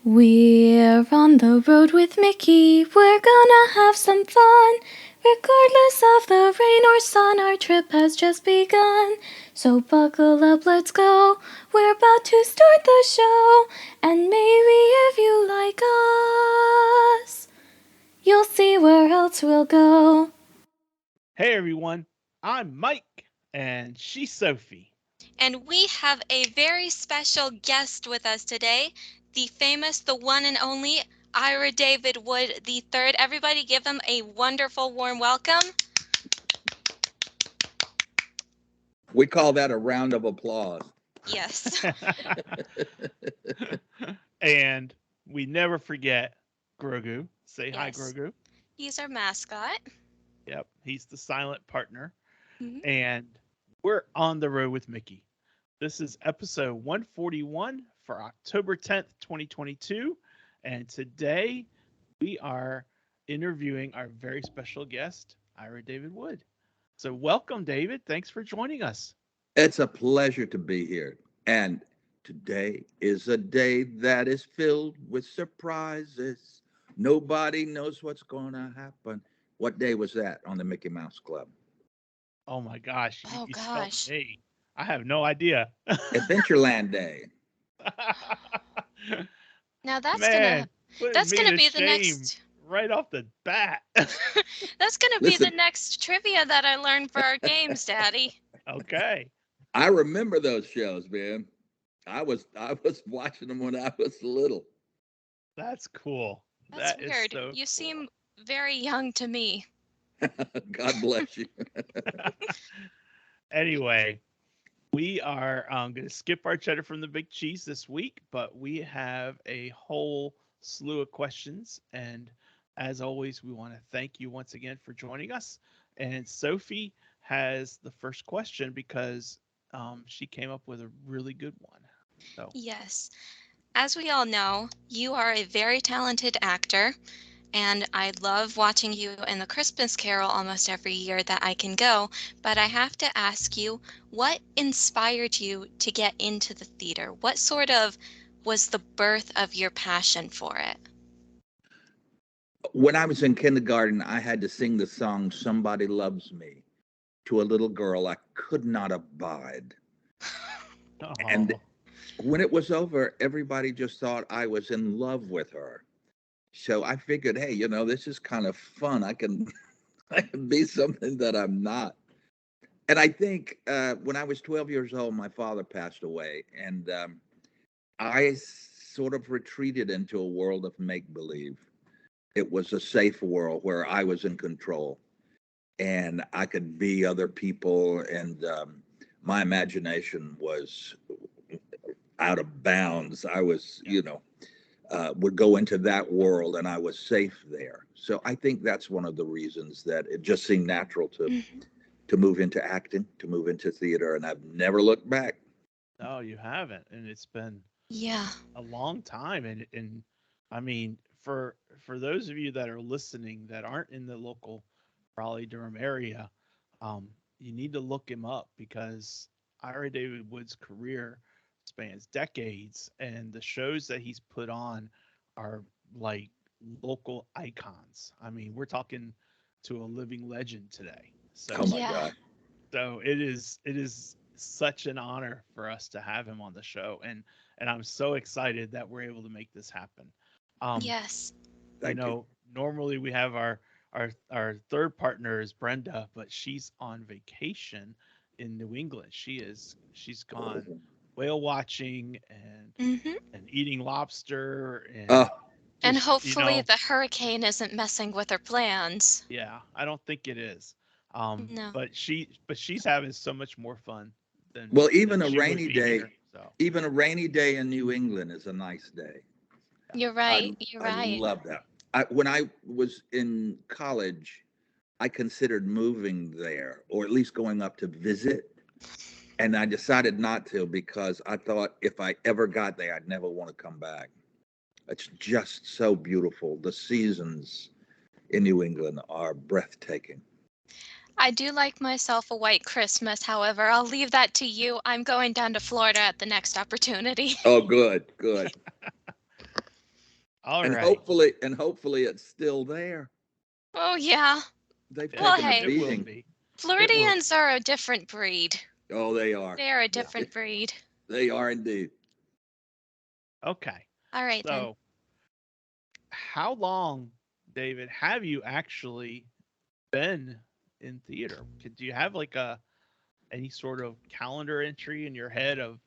We're on the road with Mickey, we're gonna have some fun. Regardless of the rain or sun, our trip has just begun. So buckle up, let's go, we're about to start the show. And maybe if you like us, you'll see where else we'll go. Hey everyone, I'm Mike, and she's Sophie. And we have a very special guest with us today, the famous, the one and only Ira David Wood III. Everybody give him a wonderful warm welcome. We call that a round of applause. Yes. And we never forget Grogu. Say hi, Yes. Grogu. He's our mascot. Yep, he's the silent partner. Mhm. And we're on the road with Mickey. This is episode 141 for October 10th, 2022. And today we are interviewing our very special guest, Ira David Wood. So, welcome, David. Thanks for joining us. It's a pleasure to be here. And today is a day that is filled with surprises. Nobody knows what's going to happen. What day was that on the Mickey Mouse Club? Oh my gosh, Oh you stumped gosh. me. I have no idea. Adventureland Day. Now that's gonna Man, putting that's me gonna to be the shame next right off the bat. that's gonna be the Listen, next trivia that I learned for our games, Daddy. Okay, I remember those shows, man. I was watching them when I was little. that's cool. That's That is weird. so You cool. seem very young to me. God bless you. Anyway, we are going to skip our cheddar from the big cheese this week, but we have a whole slew of questions. And as always, we want to thank you once again for joining us. And Sophie has the first question because she came up with a really good one. So, Yes. As we all know, you are a very talented actor, and I love watching you in the Christmas Carol almost every year that I can go. But I have to ask you, what inspired you to get into the theater? What sort of was the birth of your passion for it? When I was in kindergarten, I had to sing the song Somebody Loves Me to a little girl I could not abide. And oh, when it was over, everybody just thought I was in love with her. So I figured, hey, this is kind of fun. I can I can be something that I'm not. And I think when I was 12 years old, my father passed away, and I sort of retreated into a world of make believe. It was a safe world where I was in control and I could be other people, and my imagination was out of bounds. I was, yeah. would go into that world and I was safe there. So I think that's one of the reasons that it just seemed natural Mhm. to move into acting, to move into theater, and I've never looked back. No, you haven't. And it's been Yeah. a long time. And I mean, for those of you that are listening that aren't in the local Raleigh Durham area, you need to look him up because Ira David Wood's career spans decades, and the shows that he's put on are like local icons. I mean, we're talking to a living legend today. Oh So my Yeah. God. it is such an honor for us to have him on the show, and I'm so excited that we're able to make this happen. Um, Yes. you Thank you. know, normally we have our third partner is Brenda, but she's on vacation in New England. She's Oh, gone whale watching and Hmm. eating lobster and oh, And just hopefully the hurricane isn't messing with her plans. yeah, I don't think it is. No. But she's having so much more fun than well, than she would be here. So even a rainy day in New England is a nice day. yeah. You're I right. You're I right. love that. When I was in college, I considered moving there, or at least going up to visit, and I decided not to because I thought if I ever got there, I'd never want to come back. It's just so beautiful. The seasons in New England are breathtaking. I do like myself a white Christmas. However, I'll leave that to you. I'm going down to Florida at the next opportunity. Oh, good, good. All and right. hopefully it's still there. Oh, yeah. They've Well, taken a hey, It will beating. be. It will Floridians be. are a different breed. Oh, they are. They are a different breed. They are indeed. Okay. All right, then. So, how long, David, have you actually been in theater? Do you have like any sort of calendar entry in your head of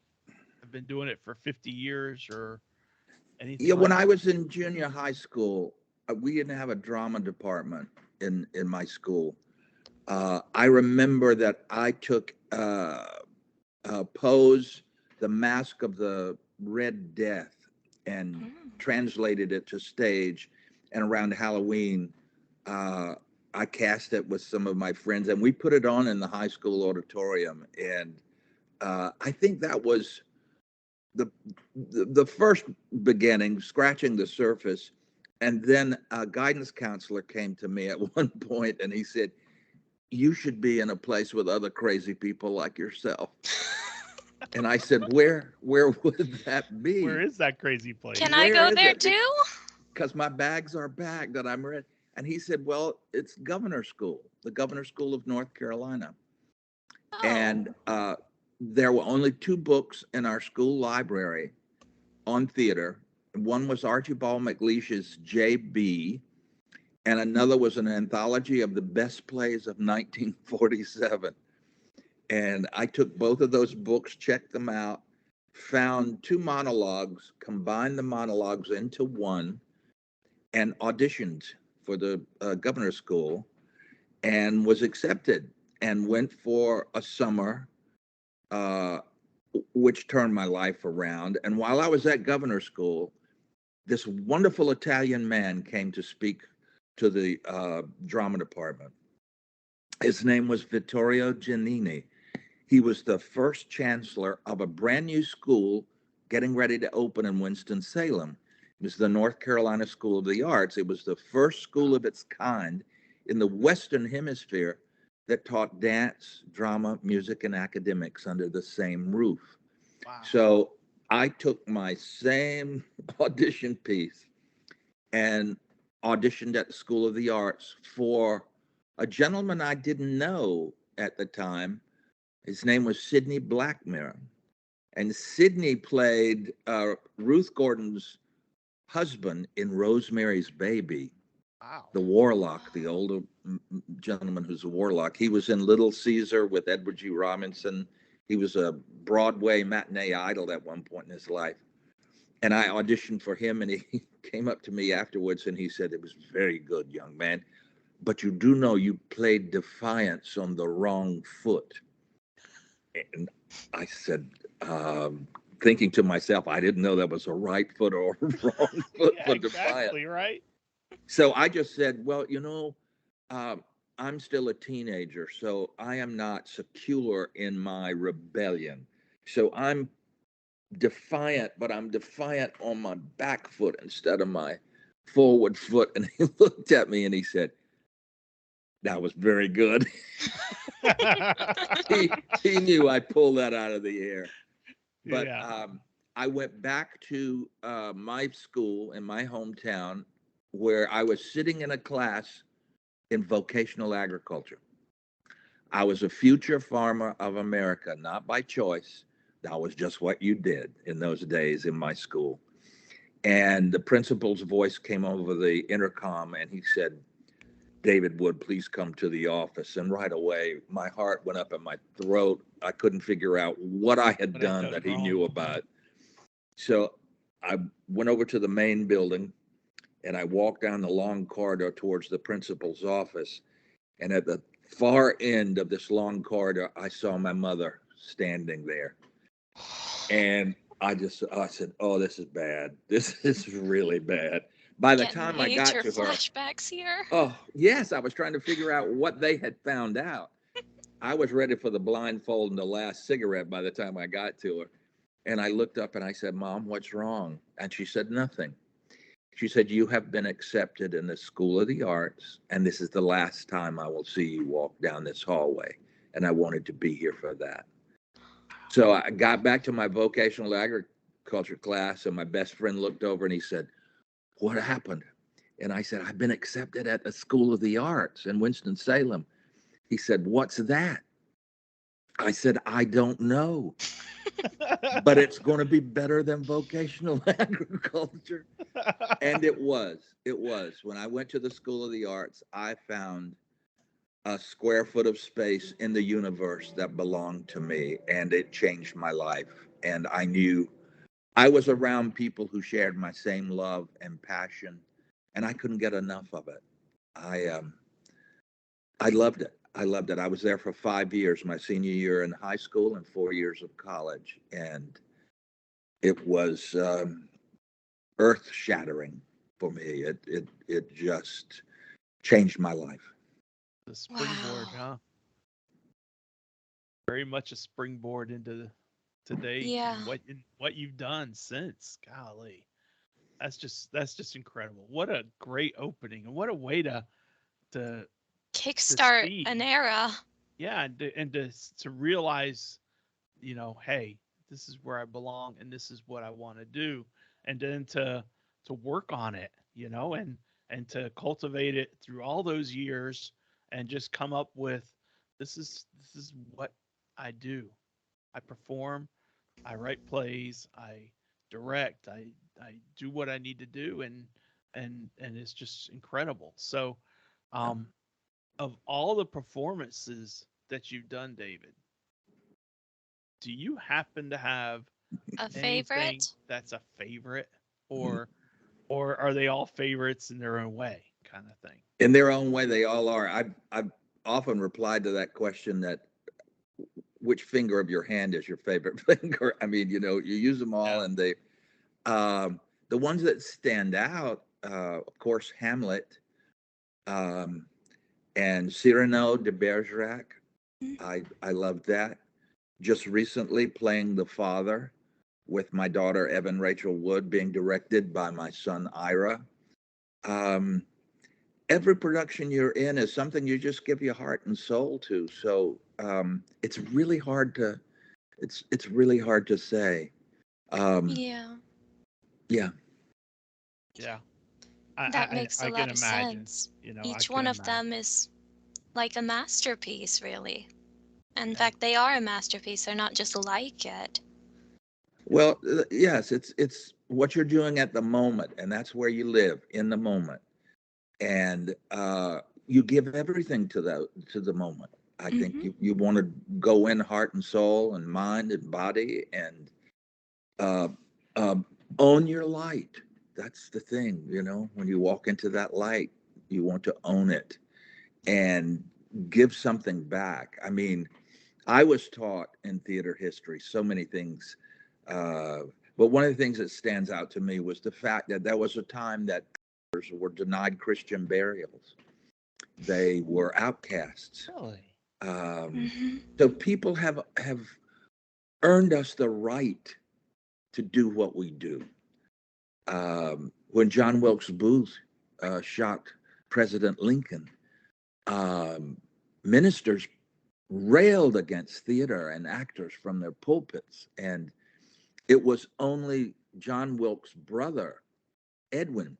I've been doing it for 50 years or anything Yeah, when like I that? was in junior high school, we didn't have a drama department in my school. I remember that I took Poe's The Mask of the Red Death and Mm. translated it to stage. And around Halloween, uh, I cast it with some of my friends, and we put it on in the high school auditorium. And I think that was the, the first beginning, scratching the surface. And then a guidance counselor came to me at one point, and he said, "You should be in a place with other crazy people like yourself." And I said, where would that Where be? is that crazy place? Can I Where go is there it? too? Because my bags are back that I'm ready. And he said, well, it's Governor School, the Governor School of North Carolina. Oh. And there were only two books in our school library on theater. One was Archibald MacLeish's J.B., and another was an anthology of the best plays of 1947. And I took both of those books, checked them out, found two monologues, combined the monologues into one, and auditioned for the governor's school and was accepted and went for a summer, uh, which turned my life around. And while I was at governor's school, this wonderful Italian man came to speak to the drama department. His name was Vittorio Giannini. He was the first chancellor of a brand new school getting ready to open in Winston-Salem. It was the North Carolina School of the Arts. It was the first school of its kind in the Western Hemisphere that taught dance, drama, music, and academics under the same roof. Wow. So I took my same audition piece and auditioned at the School of the Arts for a gentleman I didn't know at the time. His name was Sidney Blackmer. And Sidney played Ruth Gordon's husband in Rosemary's Baby, Wow. the warlock, the older gentleman who's a warlock. He was in Little Caesar with Edward G. Robinson. He was a Broadway matinee idol at one point in his life. And I auditioned for him, and he came up to me afterwards and he said, "It was very good, young man, but you do know you played Defiance on the wrong foot." And I said, thinking to myself, I didn't know that was a right foot or a wrong foot Yeah, for Defiance. exactly, right? So I just said, well, I'm still a teenager, so I am not secure in my rebellion. So I'm defiant, but I'm defiant on my back foot instead of my forward foot. And he looked at me and he said, "That was very good." he knew I pulled that out of the air. But Yeah. I went back to my school in my hometown where I was sitting in a class in vocational agriculture. I was a future farmer of America, not by choice. That was just what you did in those days in my school. And the principal's voice came over the intercom and he said, "David Wood, please come to the office." And right away, my heart went up in my throat. I couldn't figure out what I had What I done done that he wrong. knew about. So I went over to the main building and I walked down the long corridor towards the principal's office. And at the far end of this long corridor, I saw my mother standing there. And I said, "Oh, this is bad. This is really bad." By the Getting time I got major to her, flashbacks here. oh, yes, I was trying to figure out what they had found out. I was ready for the blindfold and the last cigarette by the time I got to her. And I looked up and I said, "Mom, what's wrong?" And she said, "Nothing." She said, "You have been accepted in the School of the Arts, and this is the last time I will see you walk down this hallway. And I wanted to be here for that." So I got back to my vocational agriculture class, and my best friend looked over and he said, what happened? And I said, I've been accepted at the School of the Arts in Winston-Salem. He said, what's that? I said, I don't know, but it's going to be better than vocational agriculture. And it was. When I went to the School of the Arts, I found a square foot of space in the universe that belonged to me, and it changed my life. And I knew I was around people who shared my same love and passion, and I couldn't get enough of it. I loved it. I loved it. I was there for 5 years, my senior year in high school and 4 years of college, and it was earth shattering for me. It just changed my life. The springboard, Wow. huh? Very much a springboard into today Yeah. and what you've done since. Golly, that's just incredible. What a great opening, and what a way to Kickstart see, an era. yeah, and to realize, hey, this is where I belong, and this is what I want to do, and then to work on it, and to cultivate it through all those years, and just come up with this is what I do. I perform, I write plays, I direct, I do what I need to do, and it's just incredible. So, Yeah. um, of all the performances that you've done, David, do you happen to have A anything favorite? that's a favorite, Mm. or are they all favorites in their own way, kind of thing? In their own way, they all are. I've often replied to that question that which finger of your hand is your favorite finger? I mean, you use them all, Yeah. and the ones that stand out, of course, Hamlet, um, and Cyrano de Bergerac. I loved that. Just recently playing the father with my daughter Evan Rachel Wood, being directed by my son Ira. Um, every production you're in is something you just give your heart and soul to. So it's really hard to say. Um, Yeah. yeah, Yeah. I, That I makes a I can lot of imagine. sense. I Each can one of them imagine. is like a masterpiece, really. In Yeah. fact, they are a masterpiece. They're not just like it. well, yes, it's what you're doing at the moment, and that's where you live in the moment, and you give everything to the moment. I think Mm-hmm. you want to go in heart and soul and mind and body and uh, uh, own your light. That's the thing, when you walk into that light, you want to own it and give something back. I mean, I was taught in theater history so many things, uh, but one of the things that stands out to me was the fact that there was a time that actors were denied Christian burials. They were outcasts. Really? Um, Mm-hmm. so people have earned us the right to do what we do. When John Wilkes Booth shot President Lincoln, um, ministers railed against theater and actors from their pulpits. And it was only John Wilkes' brother, Edwin,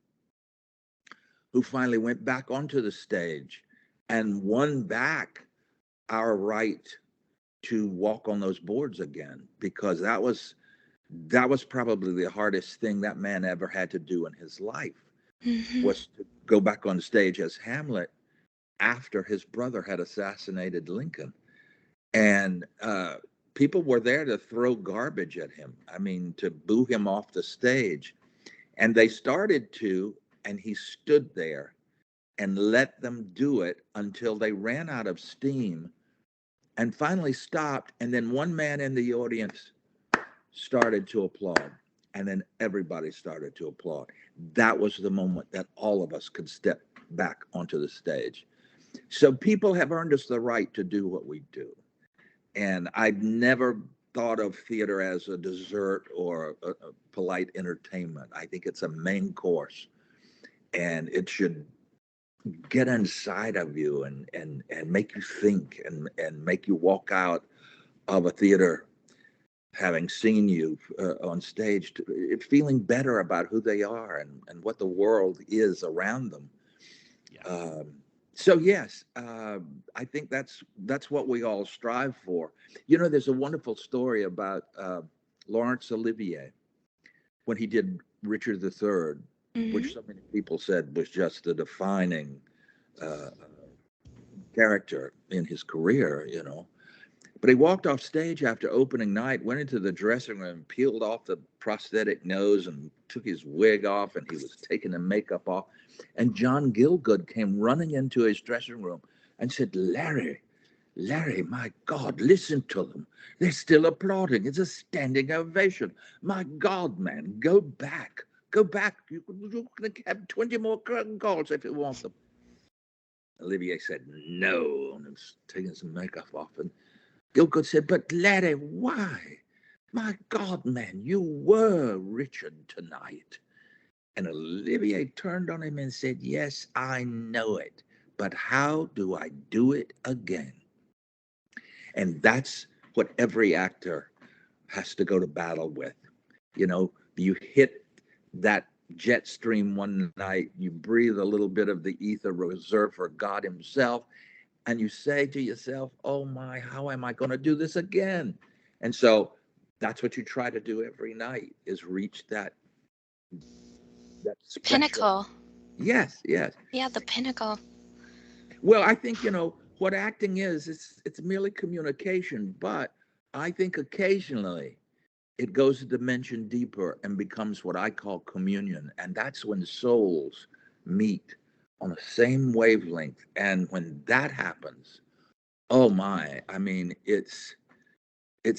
who finally went back onto the stage and won back our right to walk on those boards again, because that was probably the hardest thing that man ever had to do in his life, Mm-hmm. was to go back on stage as Hamlet after his brother had assassinated Lincoln. And people were there to throw garbage at him. I mean, to boo him off the stage. And they started to, and he stood there and let them do it until they ran out of steam and finally stopped. And then one man in the audience started to applaud. And then everybody started to applaud. That was the moment that all of us could step back onto the stage. So people have earned us the right to do what we do. And I've never thought of theater as a dessert or a polite entertainment. I think it's a main course, and it should get inside of you and make you think and make you walk out of a theater having seen you on stage, feeling better about who they are and what the world is around them. Yeah. So yes, I think that's what we all strive for. You know, there's a wonderful story about Laurence Olivier when he did Richard III, Hmm. which so many people said was just the defining uh, character in his career. You know, but he walked off stage after opening night, went into the dressing room, peeled off the prosthetic nose, and took his wig off, and he was taking the makeup off. And John Gielgud came running into his dressing room and said, Larry, my God, listen to them. They're still applauding. It's a standing ovation. My God, man, go back. Go back. You can have 20 more curtain calls if you want them. Olivier said, no, and was taking some makeup off. And Gilgood said, but Larry, why? My God, man, you were Richard tonight. And Olivier turned on him and said, yes, I know it, but how do I do it again? And that's what every actor has to go to battle with. You know, you hit that jet stream one night, you breathe a little bit of the ether reserved for God himself, and you say to yourself, oh my, how am I going to do this again? And so that's what you try to do every night, is reach that special. Pinnacle. Yes, yes. Yeah, the pinnacle. Well, I think, what acting is, it's merely communication, but I think occasionally it goes a dimension deeper and becomes what I call communion. And that's when souls meet on the same wavelength. And when that happens, oh my, I mean, it's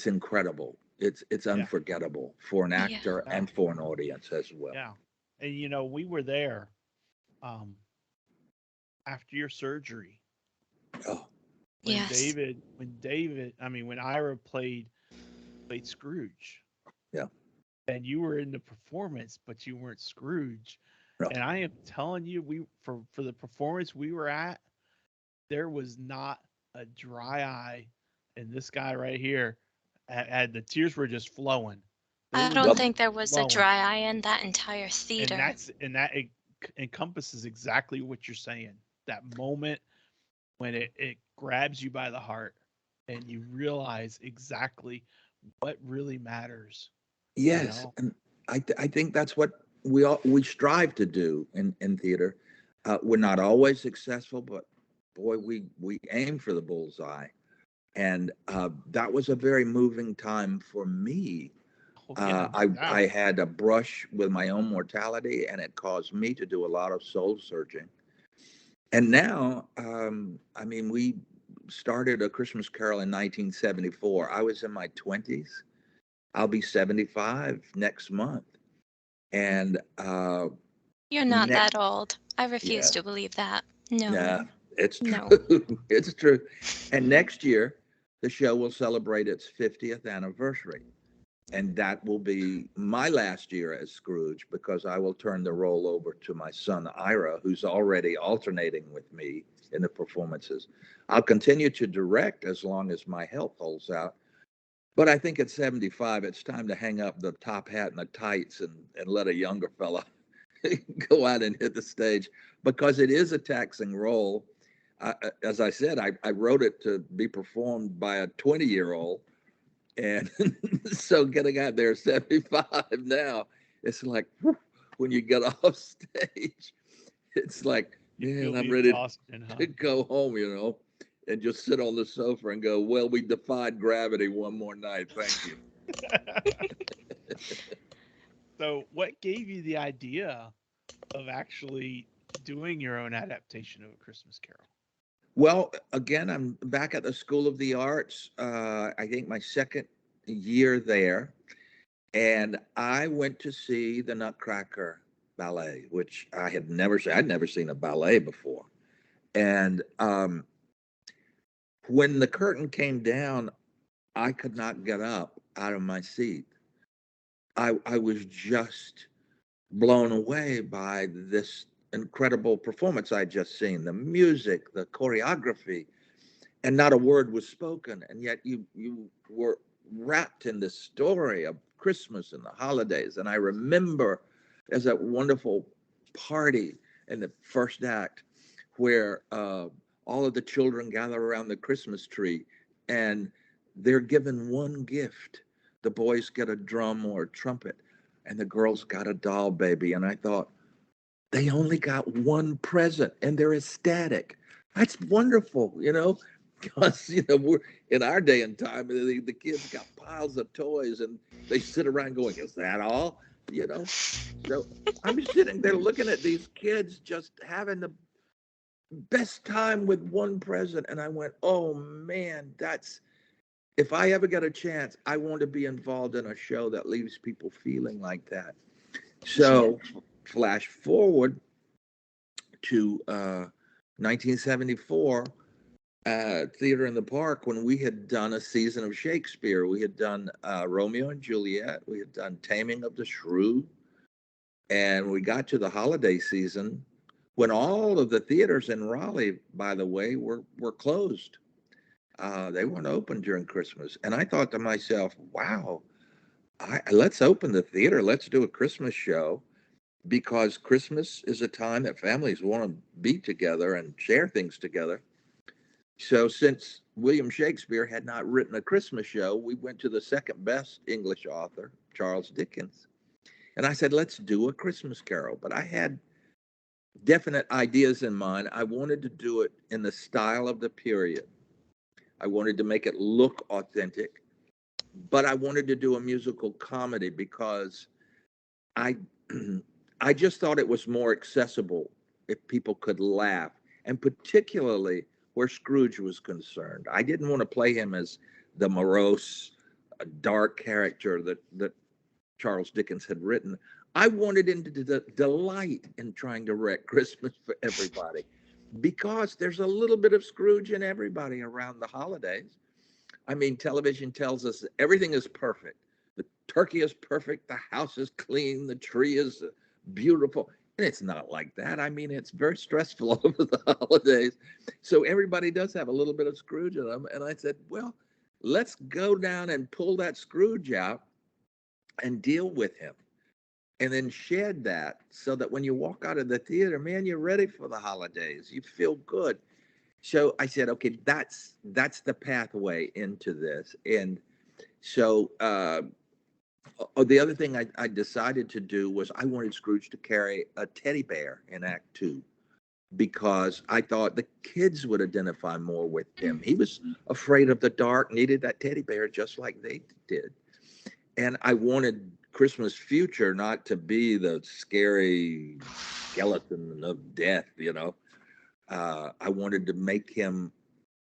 incredible. It's Yeah. unforgettable for an Yeah. actor Yeah. and for an audience as well. Yeah. And we were there um after your surgery Oh, Yes. when Ira played Scrooge, yeah. and you were in the performance, but you weren't Scrooge. No. And I am telling you, for the performance we were at, there was not a dry eye, and this guy right here had the tears were just flowing. They I were don't Well, just think there was a flowing, dry eye in that entire and theater. that encompasses exactly what you're saying. That moment when it grabs you by the heart, and you realize exactly what really matters. You yes, know, and I think that's what we strive to do in theater. We're not always successful, but boy, we aim for the bullseye. And that was a very moving time for me. oh yeah, no I doubt. had a brush with my own mortality, and it caused me to do a lot of soul searching. And now, I mean, we started A Christmas Carol in 1974. I was in my 20s. I'll be 75 next month. And You're not next, that old. I refuse yeah, to believe that. No. yeah, it's No. true. It's true. And next year, the show will celebrate its 50th anniversary. And that will be my last year as Scrooge, because I will turn the role over to my son Ira, who's already alternating with me in the performances. I'll continue to direct as long as my health holds out. But I think at 75, it's time to hang up the top hat and the tights and let a younger fella go out and hit the stage, because it is a taxing role. As I said, I wrote it to be performed by a 20-year-old. And so getting out there 75 now, it's like, whew, when you get off stage, it's like, You man, feel I'm the ready exhaustion, huh? to go home, and just sit on the sofa and go, well, we defied gravity one more night. Thank you. So, what gave you the idea of actually doing your own adaptation of A Christmas Carol? Well, again, I'm back at the School of the Arts. I think my second year there. And I went to see the Nutcracker Ballet, which I had never seen. I'd never seen a ballet before. And when the curtain came down, I could not get up out of my seat. I was just blown away by this incredible performance I'd just seen, the music, the choreography, and not a word was spoken. And yet you were wrapped in this story of Christmas and the holidays. And I remember there's that wonderful party in the first act where all of the children gather around the Christmas tree and they're given one gift. The boys get a drum or a trumpet, and the girls got a doll baby. And I thought, they only got one present and they're ecstatic. That's wonderful, because, we're in our day and time, the kids got piles of toys and they sit around going, is that all? So I'm sitting there looking at these kids just having the best time with one present. And I went, oh man, if I ever get a chance, I want to be involved in a show that leaves people feeling like that. So flash forward to 1974, Theater in the Park, when we had done a season of Shakespeare. We had done Romeo and Juliet. We had done Taming of the Shrew. And we got to the holiday season when all of the theaters in Raleigh, by the way, were closed. They weren't open during Christmas. And I thought to myself, wow, let's open the theater. Let's do a Christmas show, because Christmas is a time that families want to be together and share things together. So since William Shakespeare had not written a Christmas show, we went to the second best English author, Charles Dickens. And I said, let's do a Christmas Carol. But I had definite ideas in mind. I wanted to do it in the style of the period. I wanted to make it look authentic, but I wanted to do a musical comedy because I just thought it was more accessible if people could laugh, and particularly where Scrooge was concerned. I didn't want to play him as the morose, dark character that Charles Dickens had written. I wanted him to delight in trying to wreck Christmas for everybody, because there's a little bit of Scrooge in everybody around the holidays. I mean, television tells us everything is perfect. The turkey is perfect, the house is clean, the tree is beautiful. And it's not like that. I mean, it's very stressful over the holidays. So everybody does have a little bit of Scrooge in them. And I said, well, let's go down and pull that Scrooge out and deal with him. And then shed that so that when you walk out of the theater, man, you're ready for the holidays. You feel good. So I said, okay, that's the pathway into this. And so the other thing I decided to do was I wanted Scrooge to carry a teddy bear in Act 2, because I thought the kids would identify more with him. He was afraid of the dark, needed that teddy bear just like they did. And I wanted Christmas Future not to be the scary skeleton of death, I wanted to make him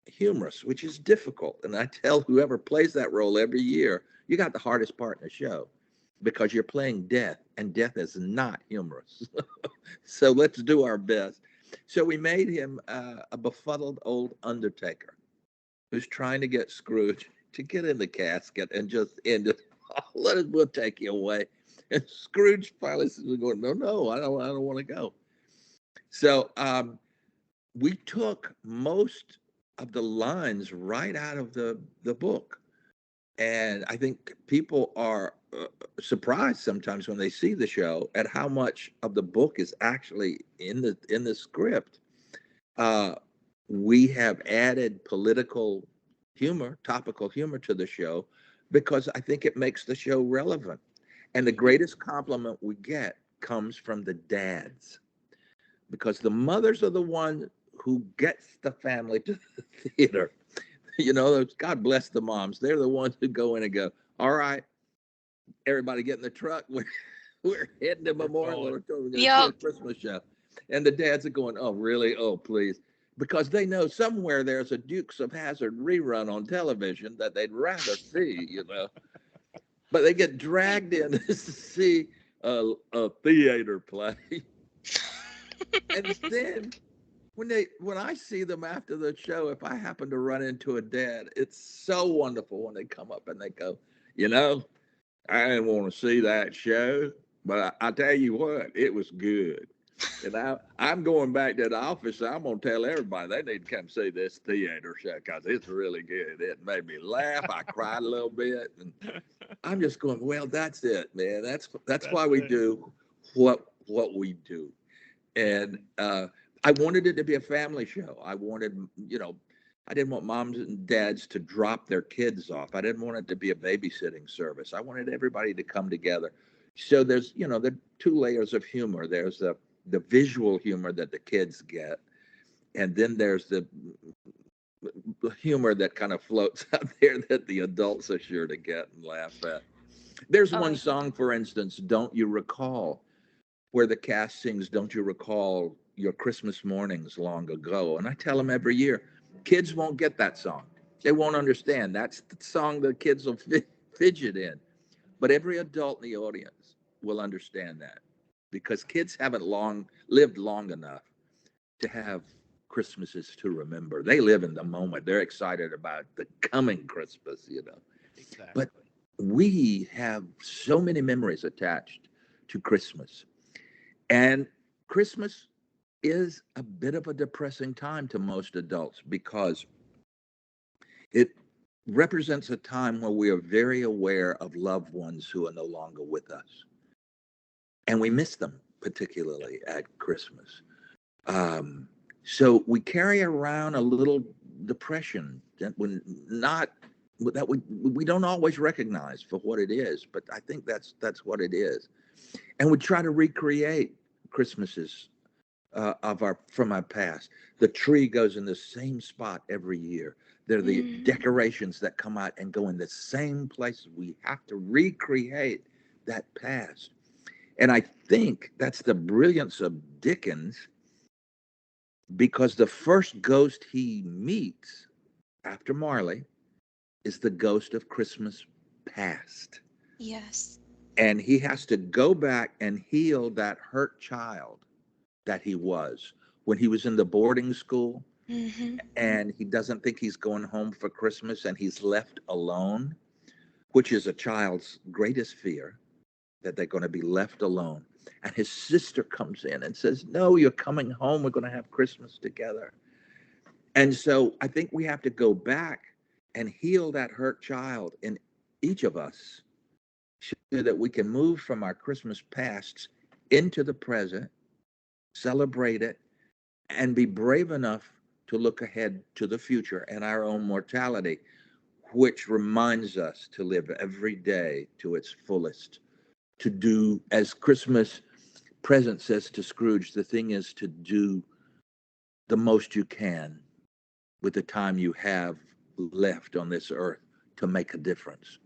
humorous, which is difficult. And I tell whoever plays that role every year, you got the hardest part in the show, because you're playing death, and death is not humorous. So let's do our best. So we made him a befuddled old undertaker who's trying to get Scrooge to get in the casket and just end it. We'll take you away. And Scrooge finally says, going, no, I don't want to go. So we took most of the lines right out of the book. And I think people are surprised sometimes when they see the show at how much of the book is actually in the script. We have added political humor, topical humor to the show, because I think it makes the show relevant. And the greatest compliment we get comes from the dads, because the mothers are the one who gets the family to the theater. God bless the moms. They're the ones who go in and go, all right, everybody get in the truck. We're heading to Memorial. We're going to see a Christmas show. And the dads are going, oh, really? Oh, please. Because they know somewhere there's a Dukes of Hazzard rerun on television that they'd rather see, But they get dragged in to see a theater play. And then when I see them after the show, if I happen to run into a dad, it's so wonderful when they come up and they go, I didn't want to see that show, but I tell you what, it was good. And I'm going back to the office. I'm going to tell everybody they need to come see this theater show because it's really good. It made me laugh. I cried a little bit. And I'm just going, well, that's it, man. That's why we it. do what we do. And I wanted it to be a family show. I wanted, I didn't want moms and dads to drop their kids off. I didn't want it to be a babysitting service. I wanted everybody to come together. So there's, there are two layers of humor. There's the visual humor that the kids get, and then there's the humor that kind of floats out there that the adults are sure to get and laugh at. There's Oh, one song, for instance, Don't You Recall, where the cast sings, Don't You Recall Your Christmas Mornings Long Ago? And I tell them every year, kids won't get that song. They won't understand. That's the song the kids will fidget in. But every adult in the audience will understand that because kids haven't lived long enough to have Christmases to remember. They live in the moment. They're excited about the coming Christmas. Exactly. But we have so many memories attached to Christmas. And Christmas is a bit of a depressing time to most adults because it represents a time where we are very aware of loved ones who are no longer with us. And we miss them, particularly at Christmas. So we carry around a little depression that we don't always recognize for what it is, but I think that's what it is. And we try to recreate Christmases from our past. The tree goes in the same spot every year. They're the decorations that come out and go in the same places. We have to recreate that past. And I think that's the brilliance of Dickens, because the first ghost he meets after Marley is the ghost of Christmas past. yes. And he has to go back and heal that hurt child that he was when he was in the boarding school, Mm-hmm. and he doesn't think he's going home for Christmas and he's left alone, which is a child's greatest fear, that they're going to be left alone. And his sister comes in and says, no, you're coming home. We're going to have Christmas together. And so I think we have to go back and heal that hurt child in each of us so that we can move from our Christmas pasts into the present, celebrate it, and be brave enough to look ahead to the future and our own mortality, which reminds us to live every day to its fullest, to do, as Christmas present says to Scrooge, the thing is to do the most you can with the time you have left on this earth to make a difference.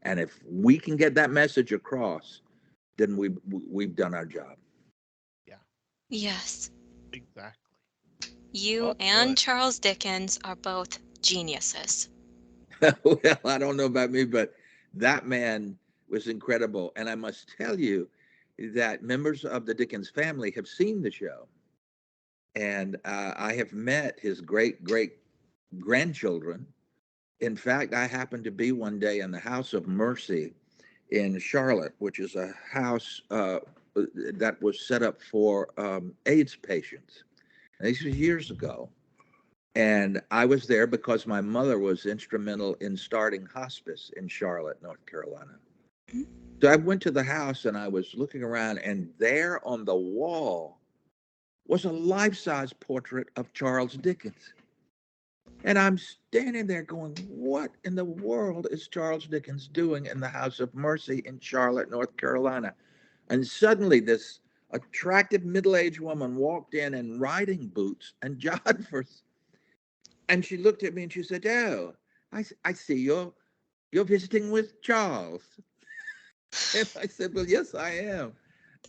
And if we can get that message across, then we've done our job. Yeah, Yes. exactly. You Well and put. Charles Dickens are both geniuses. Well, I don't know about me, but that man was incredible. And I must tell you that members of the Dickens family have seen the show. And I have met his great grandchildren. In fact, I happened to be one day in the House of Mercy in Charlotte, which is a house that was set up for AIDS patients. And this was years ago. And I was there because my mother was instrumental in starting hospice in Charlotte, North Carolina. So I went to the house and I was looking around, and there on the wall was a life-size portrait of Charles Dickens. And I'm standing there going, what in the world is Charles Dickens doing in the House of Mercy in Charlotte, North Carolina? And suddenly this attractive middle-aged woman walked in riding boots and jodhpurs. And she looked at me and she said, oh, I see you're visiting with Charles. And I said, well, yes, I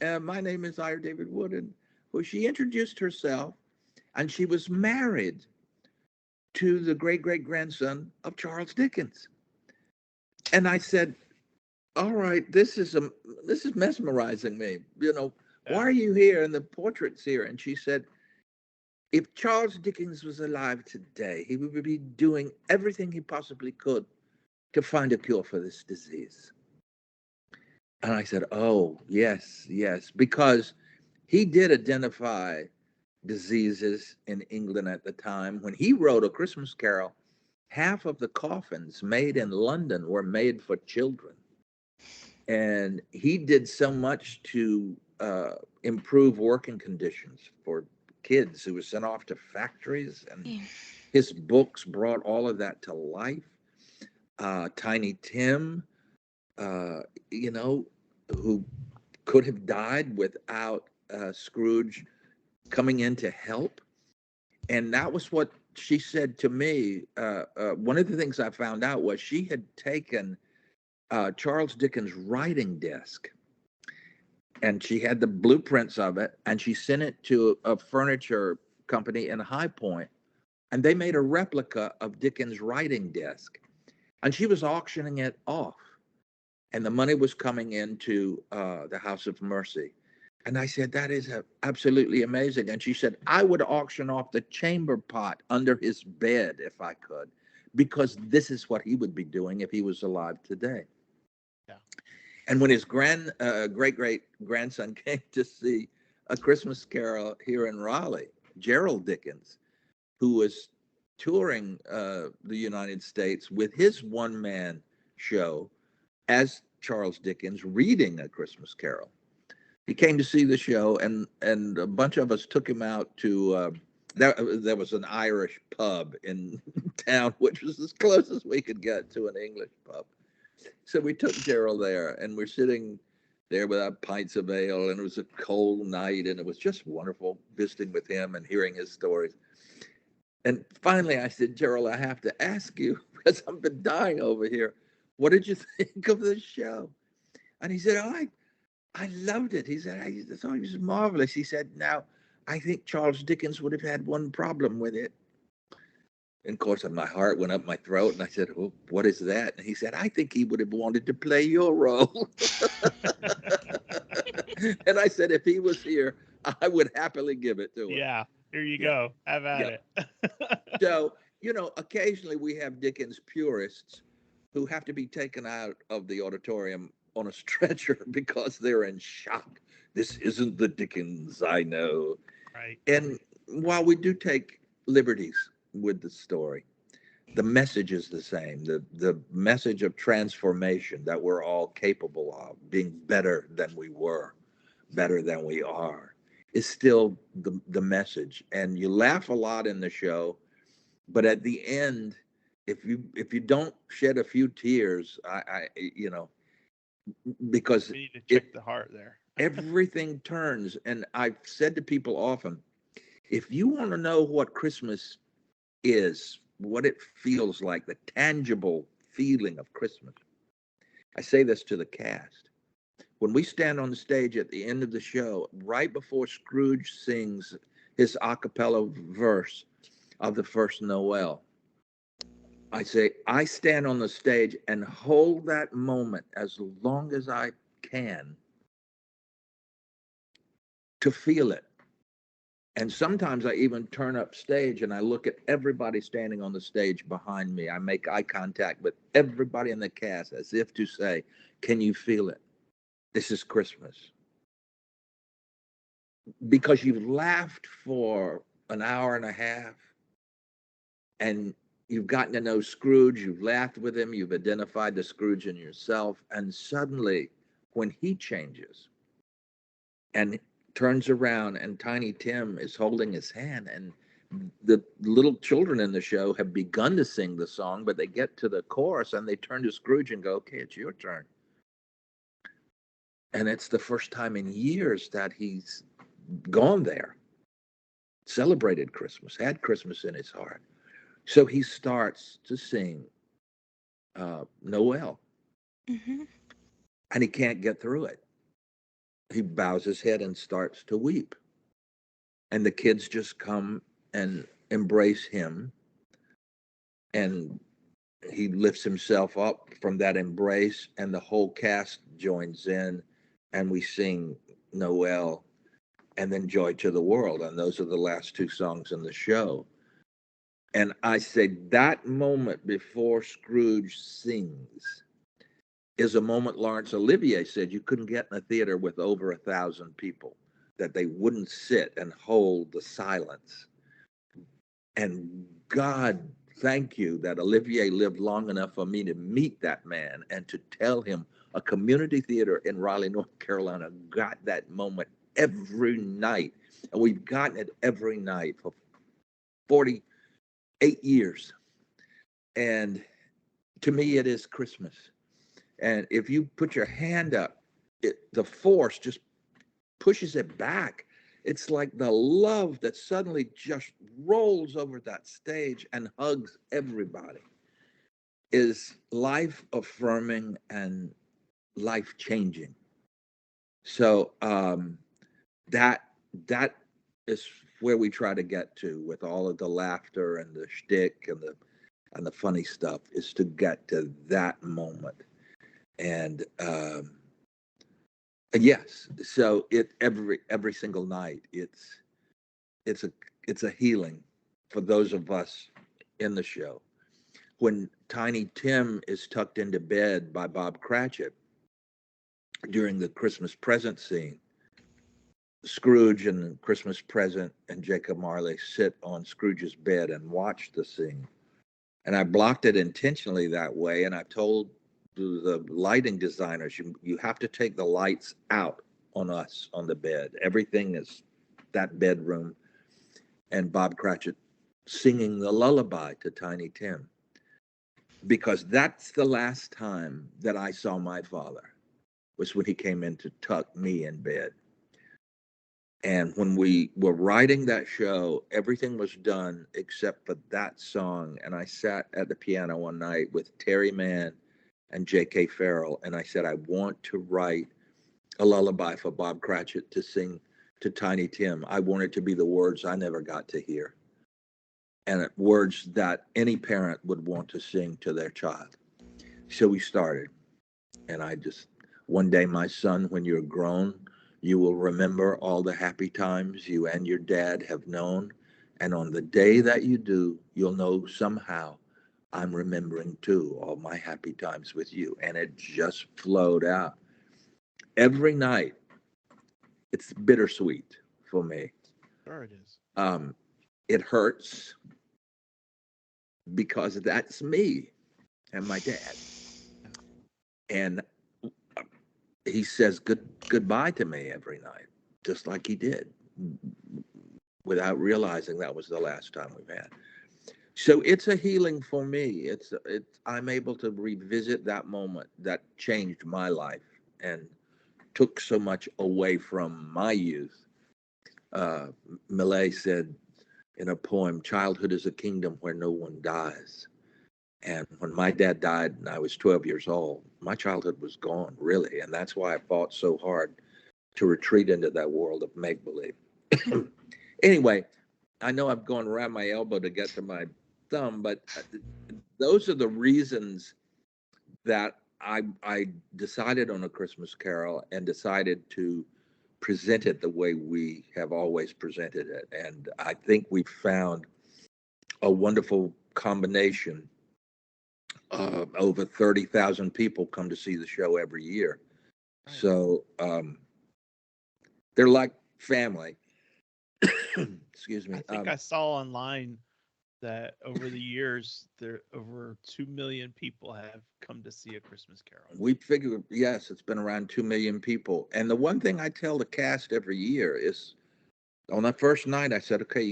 am. My name is Ira David Wood. And well, she introduced herself, and she was married to the great grandson of Charles Dickens. And I said, all right, this is mesmerizing me. Why Yeah. are you here? And the portrait's here. And she said, if Charles Dickens was alive today, he would be doing everything he possibly could to find a cure for this disease. And I said, oh, yes, because he did identify diseases in England at the time. When he wrote A Christmas Carol, half of the coffins made in London were made for children. And he did so much to improve working conditions for kids who were sent off to factories. And his books brought all of that to life. Tiny Tim, you know, who could have died without Scrooge coming in to help. And that was what she said to me. One of the things I found out was she had taken Charles Dickens' writing desk, and she had the blueprints of it, and she sent it to a furniture company in High Point, and they made a replica of Dickens' writing desk, and she was auctioning it off, and the money was coming into the House of Mercy. And I said, that is absolutely amazing. And she said, I would auction off the chamber pot under his bed if I could, because this is what he would be doing if he was alive today. Yeah. And when his great grandson came to see A Christmas Carol here in Raleigh, Gerald Dickens, who was touring the United States with his one-man show as Charles Dickens reading A Christmas Carol. He came to see the show, and a bunch of us took him out to, there was an Irish pub in town, which was as close as we could get to an English pub. So we took Gerald there, and we're sitting there with our pints of ale, and it was a cold night, and it was just wonderful visiting with him and hearing his stories. And finally I said, Gerald, I have to ask you, because I've been dying over here, what did you think of the show? And he said, oh, I loved it. He said, I thought it was marvelous. He said, now, I think Charles Dickens would have had one problem with it. And of course, my heart went up my throat, and I said, well, what is that? And he said, I think he would have wanted to play your role. And I said, if he was here, I would happily give it to him. Yeah, here you go. Have at it. So, you know, occasionally we have Dickens purists who have to be taken out of the auditorium on a stretcher because they're in shock. This isn't the Dickens I know. Right. And while we do take liberties with the story, the message is the same. The message of transformation that we're all capable of, being better than we were, better than we are, is still the message. And you laugh a lot in the show, but at the end, if you don't shed a few tears, I you know, because we need to check the heart there. Everything turns. And I've said to people often, if you want to know what Christmas is, what it feels like, the tangible feeling of Christmas, I say this to the cast. When we stand on the stage at the end of the show, right before Scrooge sings his a cappella verse of the first Noel, I say, I stand on the stage and hold that moment as long as I can to feel it. And sometimes I even turn up stage and I look at everybody standing on the stage behind me. I make eye contact with everybody in the cast as if to say, can you feel it? This is Christmas. Because you've laughed for an hour and a half, and you've gotten to know Scrooge, you've laughed with him, you've identified the Scrooge in yourself, and suddenly when he changes and turns around and Tiny Tim is holding his hand, and the little children in the show have begun to sing the song, but they get to the chorus and they turn to Scrooge and go, okay, it's your turn. And it's the first time in years that he's gone there, celebrated Christmas, had Christmas in his heart. So he starts to sing Noel, and he can't get through it. He bows his head and starts to weep. And the kids just come and embrace him, and he lifts himself up from that embrace, and the whole cast joins in, and we sing Noel and then Joy to the World. And those are the last two songs in the show. And I say that moment before Scrooge sings is a moment Laurence Olivier said you couldn't get in a theater with over 1,000 people. that they wouldn't sit and hold the silence. And God, thank you that Olivier lived long enough for me to meet that man and to tell him a community theater in Raleigh, North Carolina got that moment every night. And we've gotten it every night for 48 years. And to me, it is Christmas. And if you put your hand up, the force just pushes it back. It's like the love that suddenly just rolls over that stage and hugs everybody is life affirming and life changing. So that is where we try to get to with all of the laughter and the shtick and the funny stuff, is to get to that moment. And yes, so it every single night it's a healing for those of us in the show. When Tiny Tim is tucked into bed by Bob Cratchit during the Christmas present scene, Scrooge and Christmas Present and Jacob Marley sit on Scrooge's bed and watch the scene. And I blocked it intentionally that way. And I told the lighting designers, you have to take the lights out on us on the bed. Everything is that bedroom. And Bob Cratchit singing the lullaby to Tiny Tim. Because that's the last time that I saw my father, was when he came in to tuck me in bed. And when we were writing that show, everything was done except for that song. And I sat at the piano one night with Terry Mann and J.K. Farrell, and I said, I want to write a lullaby for Bob Cratchit to sing to Tiny Tim. I want it to be the words I never got to hear, and words that any parent would want to sing to their child. So we started, and one day, my son, when you're grown, you will remember all the happy times you and your dad have known. And on the day that you do, you'll know somehow I'm remembering too all my happy times with you. And it just flowed out. Every night, it's bittersweet for me. Sure it is. It hurts because that's me and my dad. And he says goodbye to me every night, just like he did, without realizing that was the last time we've had. So it's a healing for me. I'm able to revisit that moment that changed my life and took so much away from my youth. Millet said in a poem, childhood is a kingdom where no one dies. And when my dad died and I was 12 years old, my childhood was gone, really. And that's why I fought so hard to retreat into that world of make-believe. Anyway, I know I've gone around my elbow to get to my thumb, but those are the reasons that I decided on A Christmas Carol and decided to present it the way we have always presented it. And I think we found a wonderful combination. Over 30,000 people come to see the show every year. Right. So they're like family. Excuse me. I think I saw online that over the years, there over 2 million people have come to see A Christmas Carol. We figure, yes, it's been around 2 million people. And the one thing I tell the cast every year is, on that first night, I said, okay,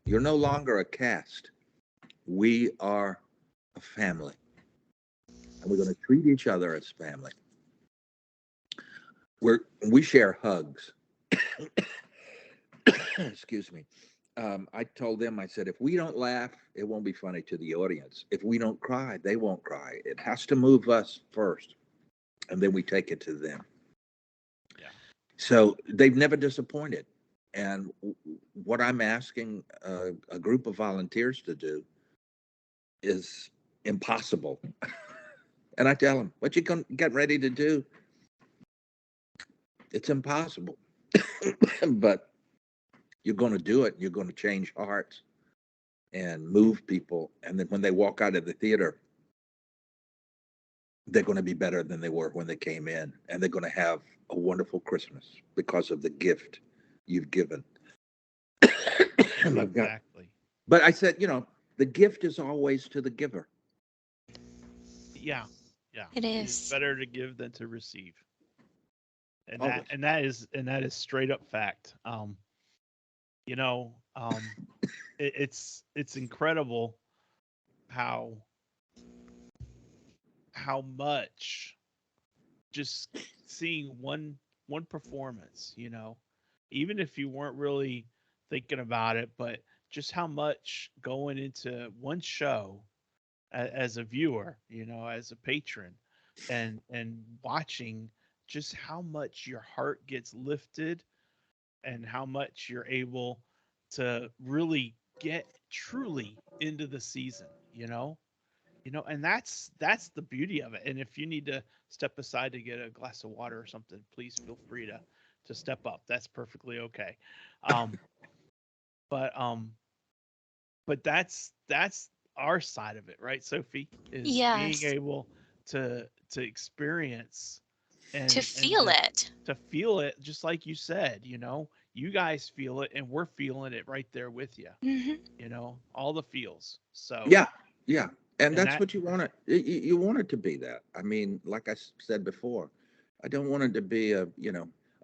you're no longer a cast. We are a family. And we're going to treat each other as family. We share hugs. Excuse me. I told them, I said, if we don't laugh, it won't be funny to the audience. If we don't cry, they won't cry. It has to move us first, and then we take it to them. Yeah. So they've never disappointed. And what I'm asking a group of volunteers to do is impossible. And I tell them, what you can get ready to do, it's impossible. But you're going to do it. You're going to change hearts and move people. And then when they walk out of the theater, they're going to be better than they were when they came in. And they're going to have a wonderful Christmas because of the gift you've given. And I've got, Exactly. but I said, the gift is always to the giver. Yeah. Yeah. It It is is. better to give than to receive. And Always. that is straight up fact. You know, it's incredible how much just seeing one performance, even if you weren't really thinking about it, but just how much going into one show as a viewer, as a patron, and watching just how much your heart gets lifted and how much you're able to really get truly into the season, and that's the beauty of it. And if you need to step aside to get a glass of water or something, please feel free to step up. That's perfectly okay. Um, but that's our side of it, right, Sophie? Is being Yes. able to experience To and feel it. to feel it, just like you said. You guys feel it, and we're feeling it right there with you. Hmm. All the feels. So Yeah, yeah. And and that's that what you want it. You want it to be that. I mean, like I said before, I don't want it to be a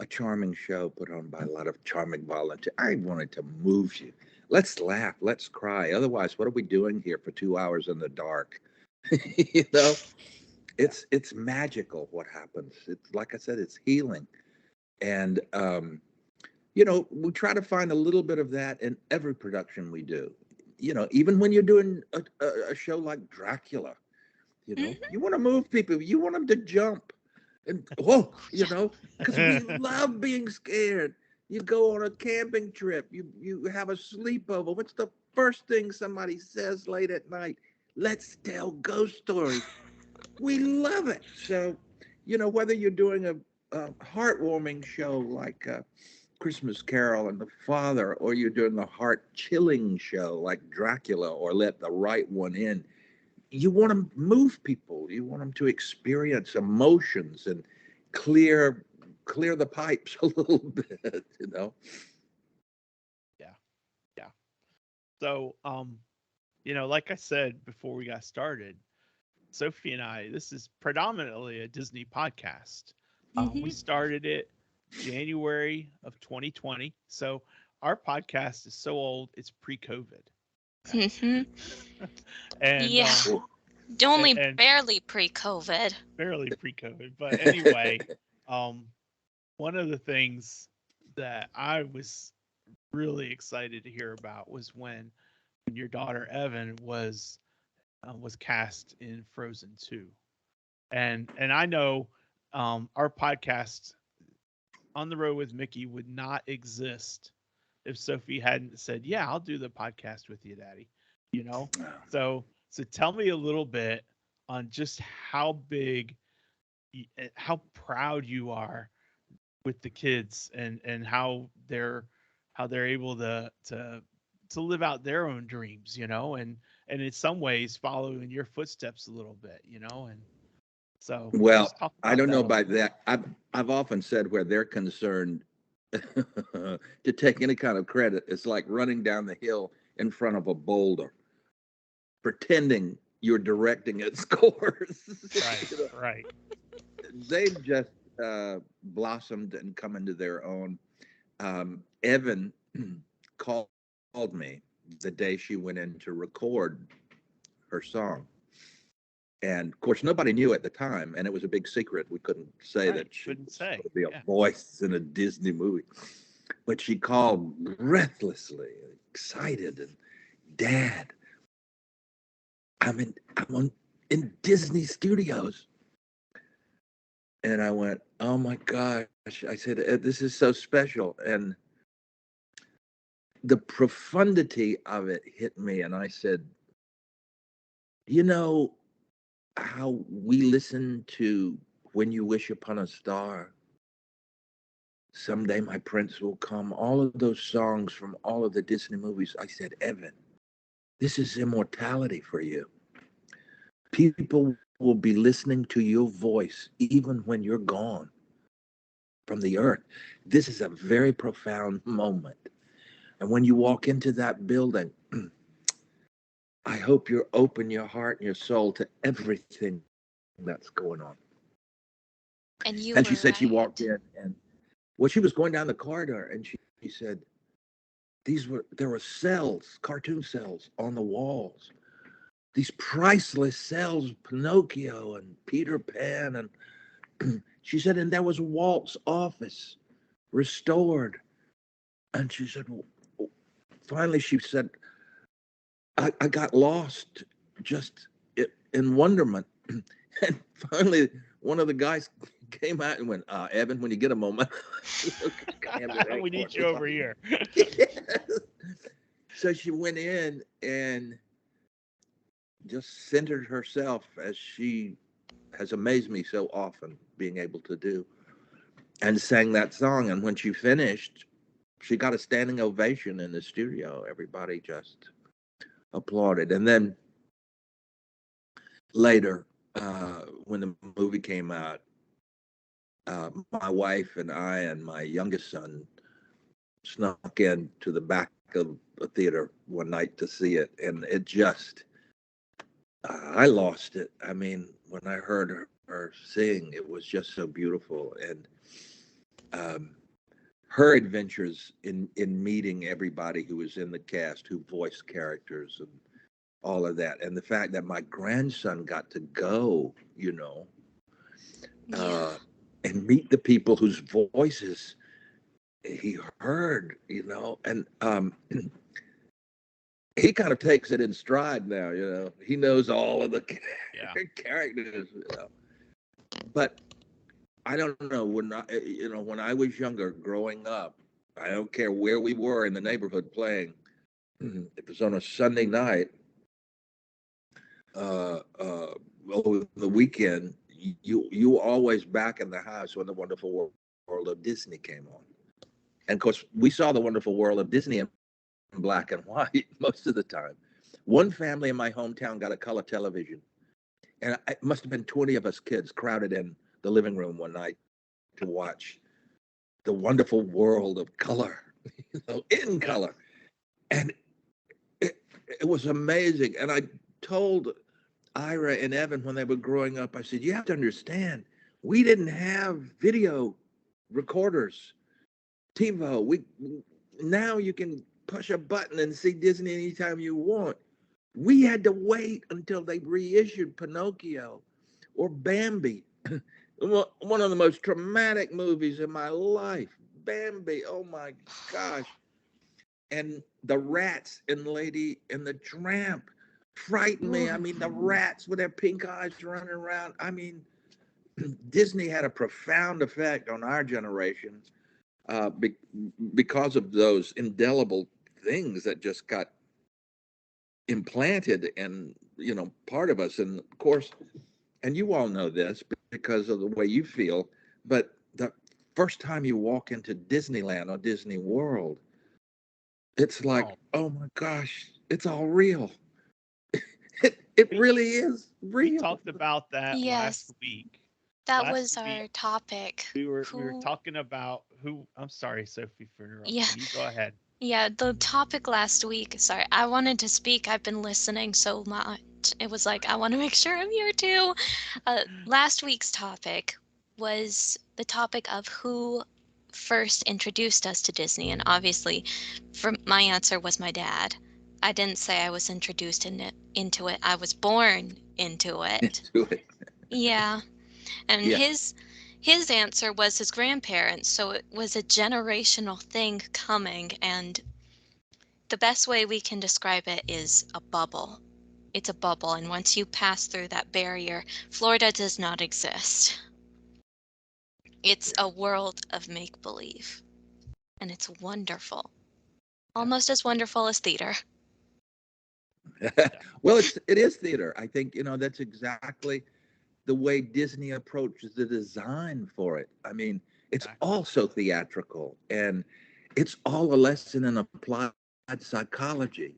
charming show put on by a lot of charming volunteers. I want it to move you. Let's laugh. Let's cry. Otherwise, what are we doing here for 2 hours in the dark? you know, yeah it's magical what happens. It's like I said, it's healing. And we try to find a little bit of that in every production we do. Even when you're doing a show like Dracula, Hmm. you want to move people, you want them to jump and whoa, Yeah. because we love being scared. You go on a camping trip, you have a sleepover. What's the first thing somebody says late at night? Let's tell ghost stories. We love it. So, whether you're doing a heartwarming show like Christmas Carol and the Father, or you're doing a heart chilling show like Dracula or Let the Right One In, you want to move people. You want them to experience emotions and clear the pipes a little bit. yeah yeah so like I said before we got started, Sophie and I, this is predominantly a Disney podcast. We Hmm. started it January of 2020. So our podcast is so old, it's pre-COVID. Okay. Hmm. and Yeah. um Only and barely pre-COVID. barely pre-COVID. But anyway, um one of the things that I was really excited to hear about was when your daughter Evan was cast in Frozen 2. And I know our podcast on the road with Mickey would not exist if Sophie hadn't said, "Yeah, I'll do the podcast with you, Daddy." You know, so tell me a little bit on just how big, how proud you are with the kids, and how they're able to live out their own dreams, and in some ways follow in your footsteps a little bit, and so Well, just talk I about don't that know a little about bit. that. I've often said where they're concerned, to take any kind of credit, it's like running down the hill in front of a boulder, pretending you're directing its course. Right, You know, right. they've just blossomed and come into their own. Evan called me the day she went in to record her song. And of course, nobody knew at the time, and it was a big secret. We couldn't say Right. that she Couldn't was say. going to be a Yeah. voice in a Disney movie. But she called breathlessly, excited, and Dad, I'm in Disney Studios. And I went, oh my gosh. I said, this is so special. And the profundity of it hit me. And I said, you know how we listen to When You Wish Upon a Star, Someday My Prince Will Come, all of those songs from all of the Disney movies. I said, Evan, this is immortality for you. People will be listening to your voice even when you're gone. from the earth. This is a very profound moment. And when you walk into that building, I hope you open your heart and your soul to everything that's going on. And you And she were said she walked right. in, and well, she was going down the corridor, and she said there were cells, cartoon cells on the walls. These priceless cells, Pinocchio and Peter Pan, and she said, and there was Walt's office restored. And she said, finally, she said, I got lost just in wonderment. And finally, one of the guys came out and went, Evan, when you get a moment, We need you over here. So she went in and just centered herself, as she has amazed me so often being able to do, and sang that song. And when she finished, she got a standing ovation in the studio. Everybody just applauded. And then later, when the movie came out, my wife and I and my youngest son snuck in to the back of a theater one night to see it, and it just I lost it. I mean, when I heard her sing, it was just so beautiful. And her adventures in meeting everybody who was in the cast, who voiced characters, and all of that, and the fact that my grandson got to go, Yeah. and meet the people whose voices he heard, and he kind of takes it in stride now. He knows all of the characters, but I don't know, when I was younger, growing up, I don't care where we were in the neighborhood playing. It was on a Sunday night, over the weekend. You always back in the house when the Wonderful World of Disney came on, and of course we saw the Wonderful World of Disney in black and white most of the time. One family in my hometown got a color television, and it must have been 20 of us kids crowded in the living room one night to watch the Wonderful World of Color, in color. And it was amazing. And I told Ira and Evan when they were growing up, I said, you have to understand, we didn't have video recorders, TiVo. Now you can push a button and see Disney anytime you want. We had to wait until they reissued Pinocchio or Bambi. One of the most traumatic movies in my life. Bambi, oh my gosh. And the rats in Lady and the Tramp frightened me. I mean, the rats with their pink eyes running around. I mean, Disney had a profound effect on our generation because of those indelible things that just got implanted and, part of us. And of course, and you all know this because of the way you feel, but the first time you walk into Disneyland or Disney World, it's like, oh my gosh, it's all real. It really is We real. talked about that Yes, last week. that Last was week our topic. we were Who, talking about who. I'm sorry, Sophie, for yeah, interrupting. You go ahead. yeah, the topic last week. Sorry, I wanted to speak. I've been listening so much. It was like, I want to make sure I'm here too. Last week's topic was the topic of who first introduced us to Disney. And obviously, my answer was my dad. I didn't say I was introduced into it. I was born into it. Into it. Yeah. And Yeah. his answer was his grandparents, so it was a generational thing coming, and the best way we can describe it is a bubble. It's a bubble, and once you pass through that barrier, Florida does not exist. It's a world of make-believe, and it's wonderful. Almost as wonderful as theater. Well, it is theater. I think, that's exactly the way Disney approaches the design for it. I mean, it's also theatrical, and it's all a lesson in applied psychology,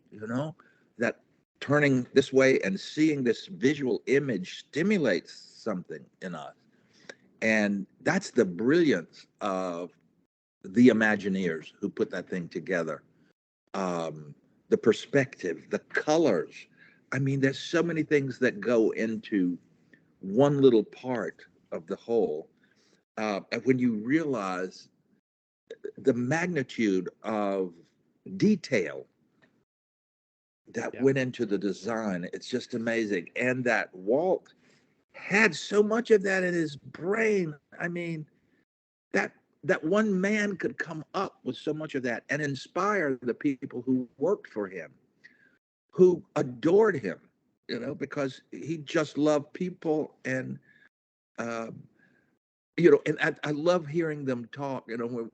that turning this way and seeing this visual image stimulates something in us. And that's the brilliance of the Imagineers who put that thing together. The perspective, the colors. I mean, there's so many things that go into one little part of the whole. And when you realize the magnitude of detail that Yeah. went into the design, it's just amazing. And that Walt had so much of that in his brain. I mean, that that one man could come up with so much of that and inspire the people who worked for him, who adored him, because he just loved people. And uh, and I love hearing them talk. When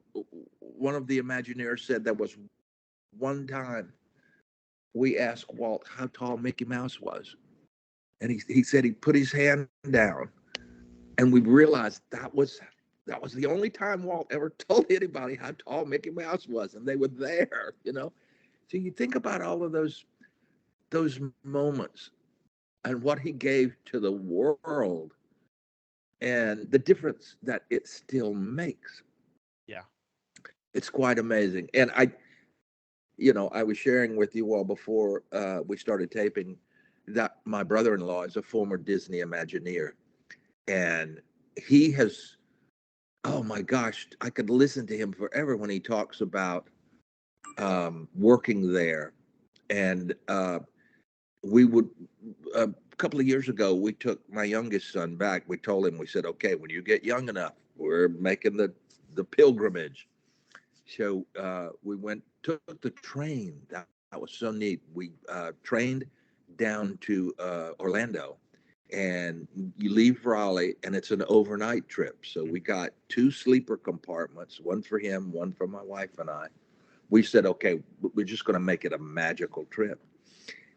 one of the Imagineers said there was one time we asked Walt how tall Mickey Mouse was, and he said he put his hand down, and we realized that was the only time Walt ever told anybody how tall Mickey Mouse was, and they were there. So you think about all of those moments and what he gave to the world and the difference that it still makes. Yeah. It's quite amazing. And I was sharing with you all before we started taping that my brother-in-law is a former Disney Imagineer, and he has, oh my gosh, I could listen to him forever when he talks about working there. And we would, a couple of years ago, we took my youngest son back. We told him, we said, okay, when you get young enough, we're making the pilgrimage. So we took the train. That was so neat. We trained down to Orlando, and you leave Raleigh, and it's an overnight trip. So we got 2 sleeper compartments, one for him, one for my wife and I. We said, okay, we're just going to make it a magical trip.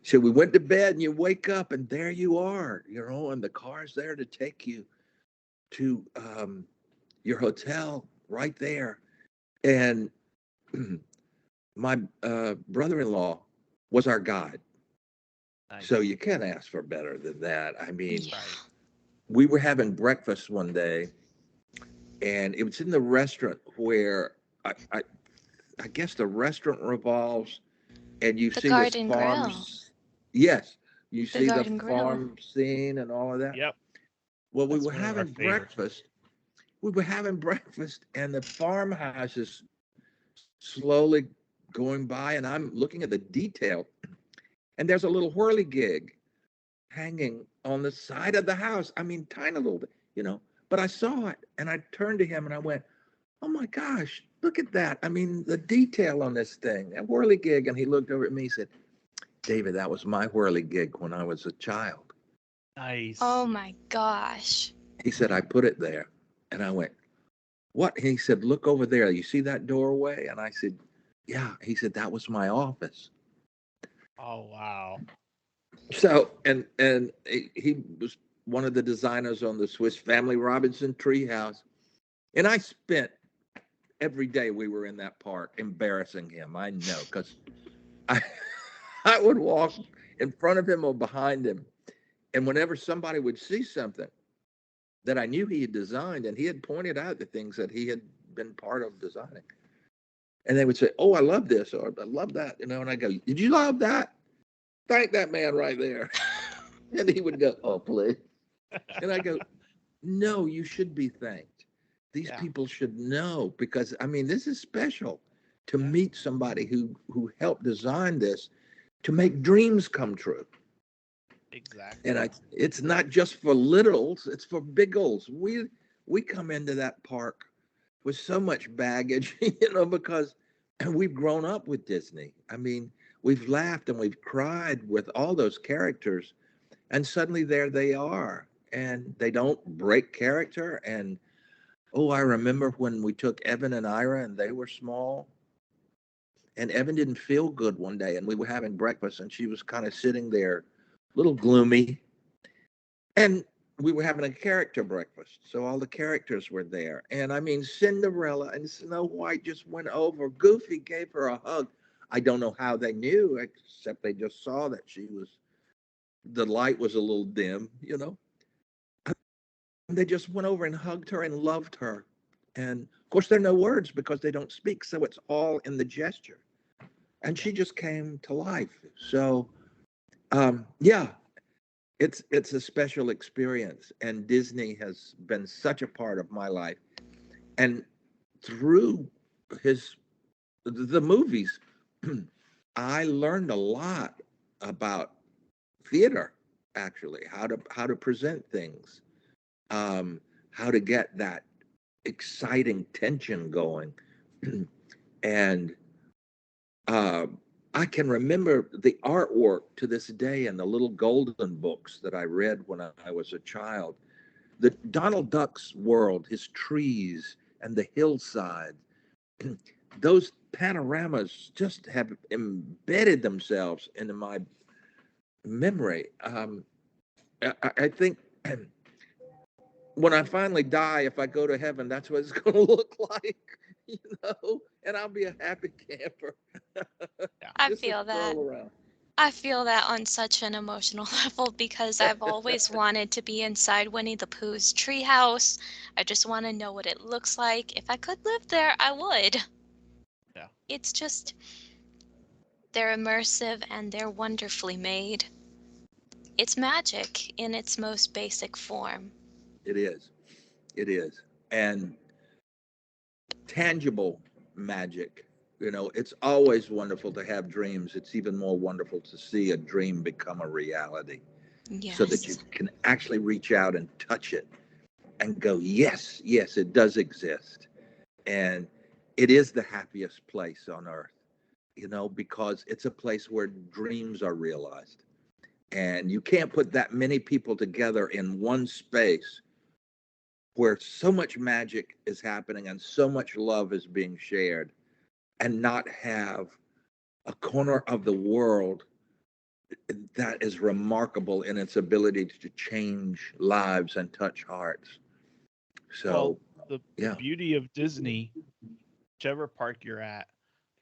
So we went to bed, and you wake up, and there you are, and the car's there to take you to your hotel right there. And my brother-in-law was our guide. Nice. So you can't ask for better than that. I mean, Yeah. Right. we were having breakfast one day, and it was in the restaurant where I guess the restaurant revolves, and you The see this Garden Grill. farms. Yes, you The see the Garden Grill. farm scene and all of that. Yep. Well, we That's were one of our having favorites. breakfast. We were having breakfast, and the farmhouse is slowly going by, and I'm looking at the detail, and there's a little whirligig hanging on the side of the house. I mean, tiny little bit. But I saw it, and I turned to him and I went, "Oh my gosh, look at that! I mean, the detail on this thing, that whirligig." And he looked over at me and said, "David, that was my whirligig when I was a child." Nice. Oh my gosh. He said, "I put it there," and I went, "What?" And he said, "Look over there. You see that doorway?" And I said, "Yeah." He said, "That was my office." Oh wow. So, and he was one of the designers on the Swiss Family Robinson treehouse. And I spent every day we were in that park embarrassing him. I know, because I I would walk in front of him or behind him, and whenever somebody would see something that I knew he had designed, and he had pointed out the things that he had been part of designing, and they would say, "Oh, I love this," or "I love that," and I go, "Did you love that? Thank that man right there." And he would go, "Oh, please." And I go, "No, you should be thanked. These Yeah. people should know, because I mean, this is special to Yeah. meet somebody who helped design this to make dreams come true." Exactly. And it's not just for littles; it's for biggles. We come into that park with so much baggage, because we've grown up with Disney. I mean, we've laughed and we've cried with all those characters, and suddenly there they are, and they don't break character. And oh, I remember when we took Evan and Ira, and they were small, and Evan didn't feel good one day, and we were having breakfast, and she was kind of sitting there, a little gloomy, and we were having a character breakfast, so all the characters were there. And I mean, Cinderella and Snow White just went over. Goofy gave her a hug. I don't know how they knew, except they just saw that the light was a little dim. they just went over and hugged her and loved her. And of course, there are no words because they don't speak. So it's all in the gesture. And Yeah. she just came to life. So, yeah, it's a special experience. And Disney has been such a part of my life. And through his the movies, I learned a lot about theater, actually, how to present things, how to get that exciting tension going. And uh, I can remember the artwork to this day in the little golden books that I read when I was a child. The Donald Duck's world, his trees and the hillside, those panoramas just have embedded themselves into my memory. I think when I finally die, if I go to heaven, that's what it's going to look like, you know, and I'll be a happy camper. Yeah. I Just a feel that. stroll around. I feel that on such an emotional level because I've always wanted to be inside Winnie the Pooh's treehouse. I just want to know what it looks like. If I could live there, I would. Yeah. It's just, they're immersive and they're wonderfully made. It's magic in its most basic form. It is. It is. And tangible magic. You know, it's always wonderful to have dreams. It's even more wonderful to see a dream become a reality so that you Yes. can actually reach out and touch it and go, yes, yes, it does exist. And it is the happiest place on earth, you know, because it's a place where dreams are realized. And you can't put that many people together in one space where so much magic is happening and so much love is being shared and not have a corner of the world that is remarkable in its ability to change lives and touch hearts. Well, So, the yeah, beauty of Disney, whichever park you're at,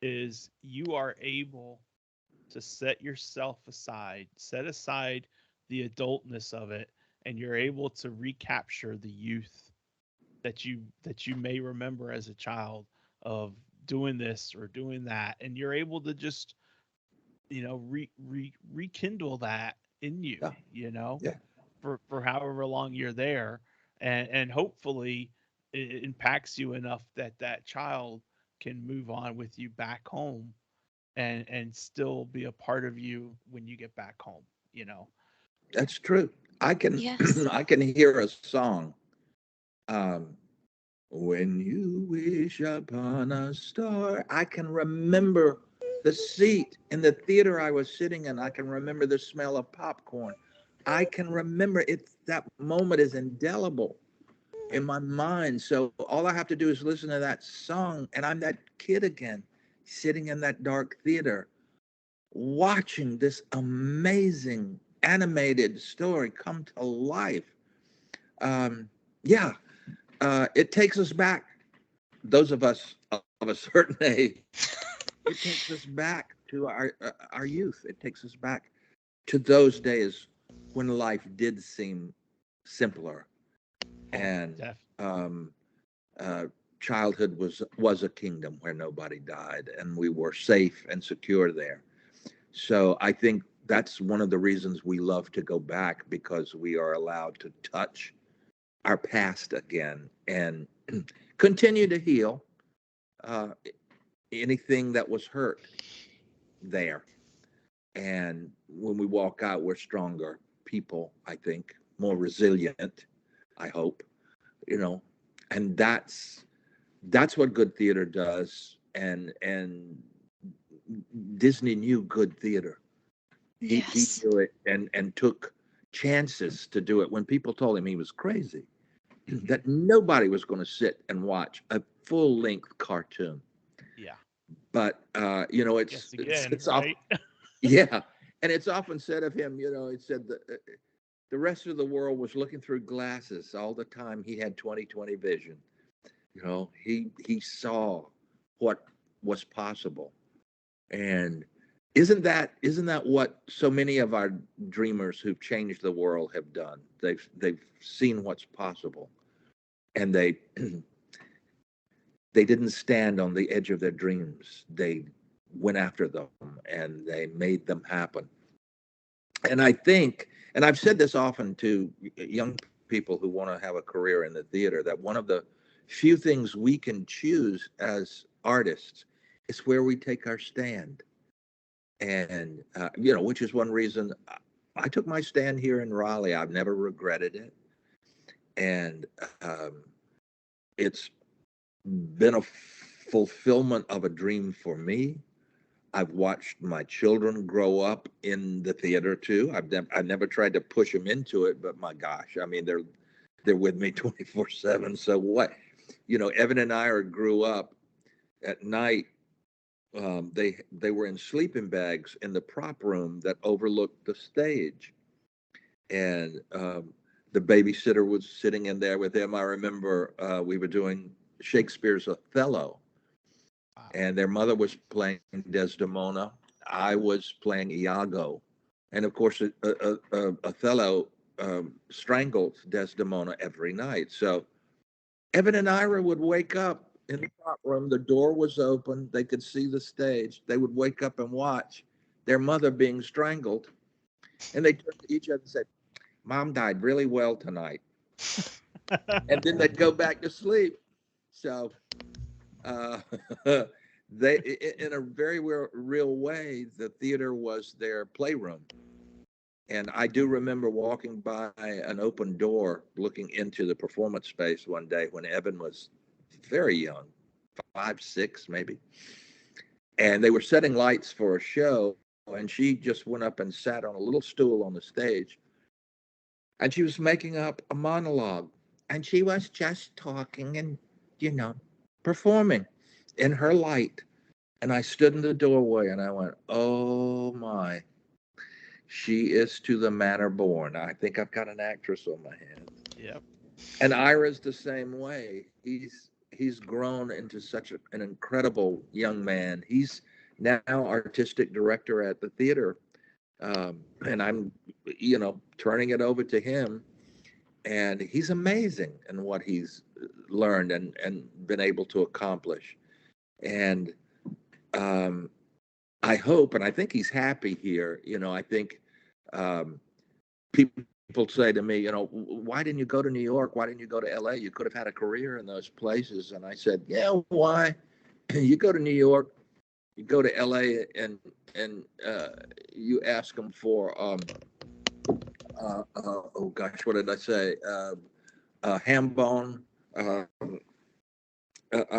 is you are able to set yourself aside, set aside the adultness of it, and you're able to recapture the youth that you may remember as a child of doing this or doing that, and you're able to just rekindle that in you, yeah, yeah. for however long you're there, and hopefully it impacts you enough that that child can move on with you back home and still be a part of you when you get back home, you know. That's true. I can Yes. I can hear a song. Um, when you wish upon a star, I can remember the seat in the theater I was sitting in. I can remember the smell of popcorn. I can remember it. That moment is indelible in my mind. So all I have to do is listen to that song, and I'm that kid again, sitting in that dark theater, watching this amazing animated story come to life. Yeah, it takes us back. Those of us of a certain age, it takes us back to our youth. It takes us back to those days when life did seem simpler, Oh, and def um, uh, childhood was a kingdom where nobody died, and we were safe and secure there. So I think that's one of the reasons we love to go back, because we are allowed to touch our past again and continue to heal uh, anything that was hurt there. And when we walk out, we're stronger people, I think, more resilient, I hope, you know, and that's what good theater does. And Disney knew good theater. He Yes. knew it and took chances to do it when people told him he was crazy, that nobody was going to sit and watch a full length cartoon. yeah. But you know, Guess again, it's off. right? Yeah, and it's often said of him, you know, it said that the rest of the world was looking through glasses all the time. He had 20/20 vision. You know, he saw what was possible, and isn't that what so many of our dreamers who've changed the world have done? They've seen what's possible, and they didn't stand on the edge of their dreams. They went after them and they made them happen. And I think, and I've said this often to young people who want to have a career in the theater, that one of the few things we can choose as artists is where we take our stand. And, which is one reason I took my stand here in Raleigh. I've never regretted it. And it's been a fulfillment of a dream for me. I've watched my children grow up in the theater too. I've never tried to push them into it, but my gosh, I mean, they're with me 24/7. So what, Evan and Ira grew up at night. They were in sleeping bags in the prop room that overlooked the stage, and the babysitter was sitting in there with them. I remember we were doing Shakespeare's Othello, Wow. and their mother was playing Desdemona. I was playing Iago, and of course, Othello strangled Desdemona every night. So Evan and Ira would wake up in the front room. The door was open. They could see the stage. They would wake up and watch their mother being strangled, and they turned to each other and said, "Mom died really well tonight," and then they'd go back to sleep. So uh, they, in a very real way, the theater was their playroom. And I do remember walking by an open door looking into the performance space one day when Evan was very young, 5, 6 maybe. And they were setting lights for a show. And she just went up and sat on a little stool on the stage. And she was making up a monologue. And she was just talking and, you know, performing in her light. And I stood in the doorway and I went, oh my, she is to the manner born. I think I've got an actress on my hands. Yep. And Ira's the same way. He's grown into such an incredible young man. He's now artistic director at the theater, and I'm, turning it over to him. And he's amazing in what he's learned and been able to accomplish. And I hope, and I think he's happy here. I think um, people say to me, why didn't you go to New York? Why didn't you go to LA? You could have had a career in those places. And I said, yeah, why? You go to New York, you go to LA, and you ask them for oh gosh, what did I say? A ham bone, a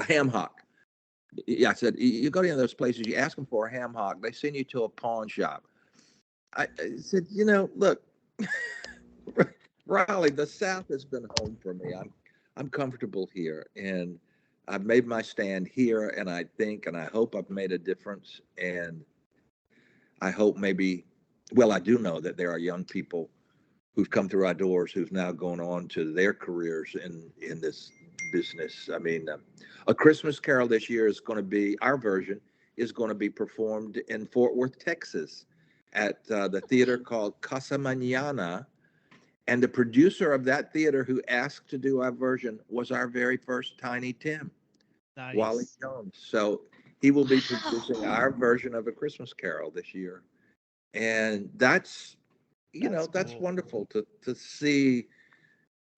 ham hock. Yeah, I said, you go to those places, you ask them for a ham hock, they send you to a pawn shop. I said, look, Raleigh, the South has been home for me. I'm comfortable here, and I've made my stand here, and I think and I hope I've made a difference. And I hope maybe, well, I do know that there are young people who've come through our doors who've now gone on to their careers in this business. I mean, A Christmas Carol this year is going to be, our version is going to be performed in Fort Worth, Texas, at the theater called Casa Mañana. And the producer of that theater who asked to do our version was our very first Tiny Tim, Wally Nice. Jones. So he will be Wow. producing our version of A Christmas Carol this year. And that's, That's that's cool. wonderful to see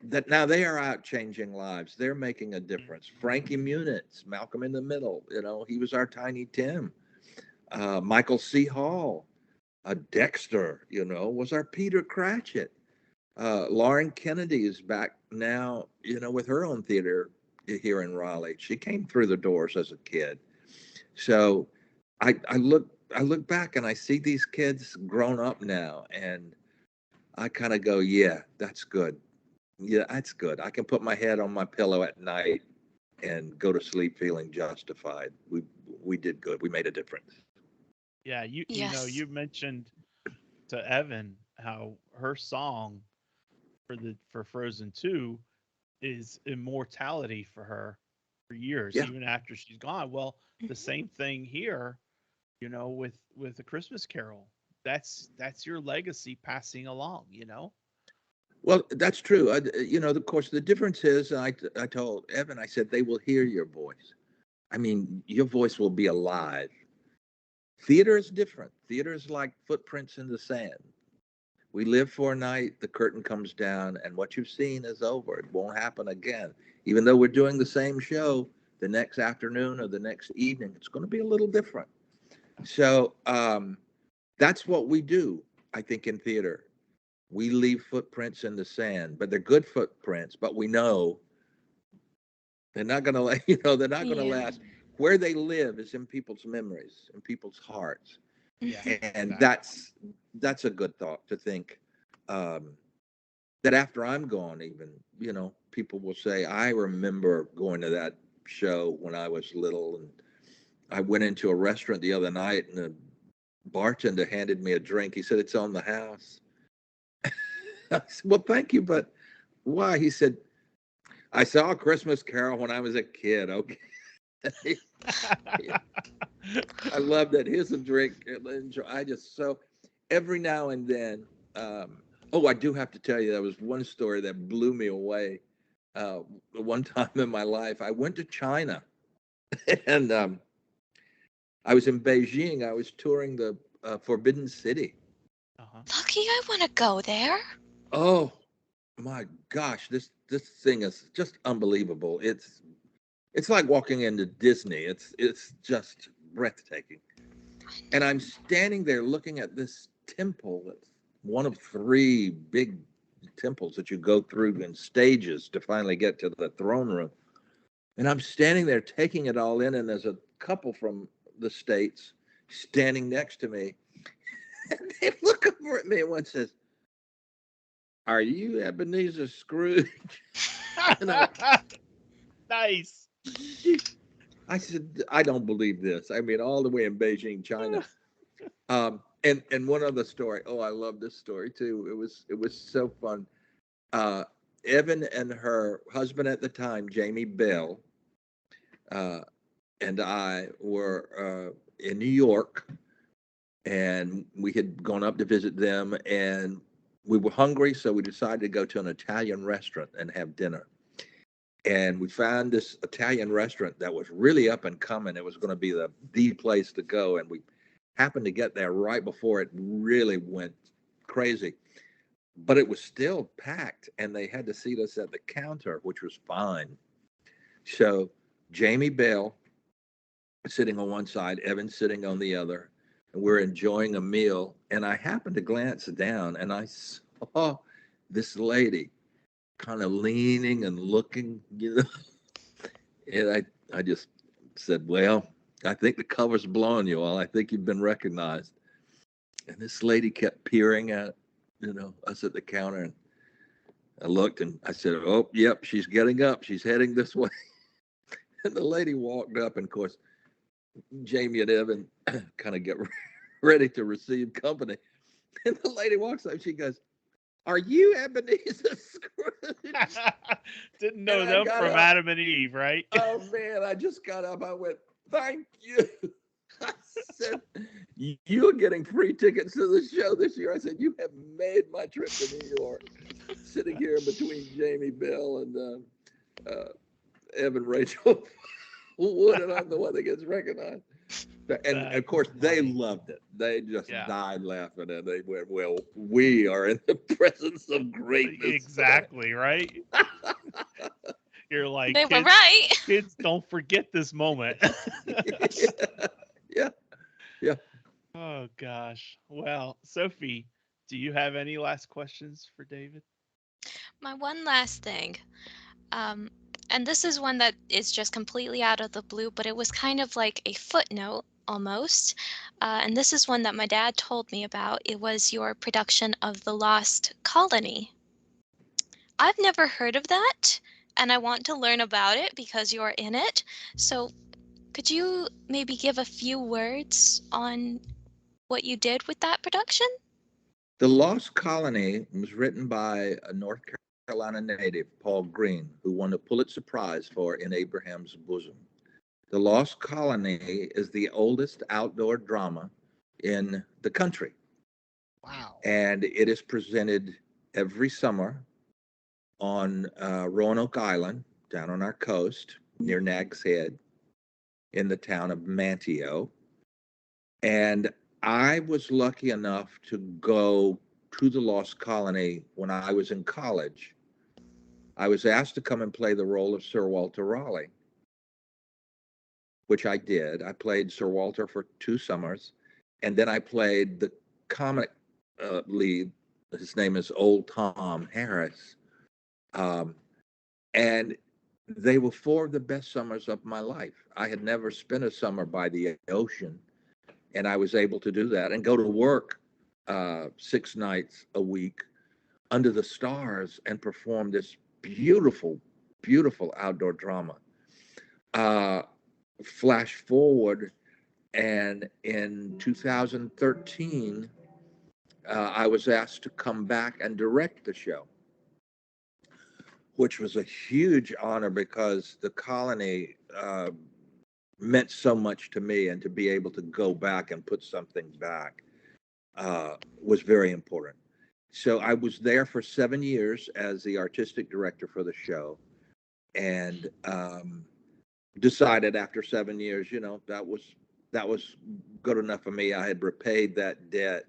that now they are out changing lives. They're making a difference. Frankie Muniz, Malcolm in the Middle, he was our Tiny Tim. Michael C. Hall, Dexter, was our Peter Cratchit. Lauren Kennedy is back now, with her own theater here in Raleigh. She came through the doors as a kid. So I look back and I see these kids grown up now, and I kind of go, yeah, that's good. Yeah, that's good. I can put my head on my pillow at night and go to sleep feeling justified. We did good. We made a difference. Yeah, Yes. you mentioned to Evan how her song for Frozen 2 is immortality for her for years, Yeah. even after she's gone. Well, the Mhm. same thing here. with a Christmas Carol. That's your legacy passing along, you know? Well, that's true. Of course, the difference is, I told Evan, I said, they will hear your voice. I mean, your voice will be alive. Theater is different. Theater is like footprints in the sand. We live for a night, the curtain comes down, and what you've seen is over. It won't happen again. Even though we're doing the same show the next afternoon or the next evening, it's going to be a little different. So that's what we do, I think, in theater. We leave footprints in the sand, but they're good footprints, but we know they're not going to, they're not going to Yeah. last. Where they live is in people's memories, in people's hearts. Yeah. And Exactly. that's a good thought to think, um, that after I'm gone, even, people will say, I remember going to that show when I was little. And I went into a restaurant the other night and the bartender handed me a drink. He said, it's on the house. I said, well, thank you, but why? He said, I saw a Christmas Carol when I was a kid. Okay. I love that. Here's a drink. I just, so every now and then, I do have to tell you, there was one story that blew me away. One time in my life, I went to China and I was in Beijing. I was touring the Forbidden City. Uh-huh. Lucky, I want to go there. Oh my gosh, this thing is just unbelievable. It's like walking into Disney. It's just breathtaking. And I'm standing there looking at this temple. That's one of three big temples that you go through in stages to finally get to the throne room. And I'm standing there taking it all in, and there's a couple from the States standing next to me. And they look over at me, and one says, are you Ebenezer Scrooge? And Nice. I said, I don't believe this. I mean, all the way in Beijing, China. And one other story. Oh, I love this story too. It was so fun. Uh, Evan and her husband at the time, Jamie Bell, uh, and I were in New York, and we had gone up to visit them, and we were hungry, so we decided to go to an Italian restaurant and have dinner. And we found this Italian restaurant that was really up and coming. It was going to be the place to go, and we happened to get there right before it really went crazy. But it was still packed, and they had to seat us at the counter, which was fine. So Jamie Bell sitting on one side, Evan sitting on the other, and we're enjoying a meal. And I happened to glance down, and I saw this lady kind of leaning and looking, And I just said, well, I think the cover's blowing you all. I think you've been recognized. And this lady kept peering at, us at the counter. And I looked and I said, oh, yep, she's getting up. She's heading this way. And the lady walked up. And of course, Jamie and Evan kind of get ready to receive company. And the lady walks up. She goes, are you Ebenezer Scrooge? Didn't And know I them got from up. Adam and Eve, right? Oh man, I just got up. I went, thank you. I said, you're getting free tickets to the show this year. I said, you have made my trip to New York. Sitting here between Jamie Bell and Evan Rachel Wood, and I'm the one that gets recognized. And of That's course, they funny. loved it. They just Yeah. died laughing, and they went, well, we are in the presence of greatness. Exactly, right? You're like, They were kids, right. kids, don't forget this moment. Yeah. Yeah. Oh gosh. Well, Sophie, do you have any last questions for David? My one last thing. Um, and this is one that is just completely out of the blue, but it was kind of like a footnote almost. And this is one that my dad told me about. It was your production of The Lost Colony. I've never heard of that, and I want to learn about it because you're in it. So, could you maybe give a few words on what you did with that production? The Lost Colony was written by a North Carolina native, Paul Green, who won a Pulitzer Prize for In Abraham's Bosom. The Lost Colony is the oldest outdoor drama in the country, Wow. and it is presented every summer on Roanoke Island, down on our coast near Nag's Head, in the town of Manteo. And I was lucky enough to go to the Lost Colony when I was in college. I was asked to come and play the role of Sir Walter Raleigh, which I did. I played Sir Walter for 2 summers, and then I played the comic lead. His name is Old Tom Harris. And they were 4 of the best summers of my life. I had never spent a summer by the ocean, and I was able to do that and go to work 6 nights a week under the stars and perform this beautiful, beautiful outdoor drama. Flash forward, and in 2013, I was asked to come back and direct the show, which was a huge honor because the colony meant so much to me, and to be able to go back and put something back was very important. So I was there for 7 years as the artistic director for the show, and decided after 7 years, that was good enough for me. I had repaid that debt,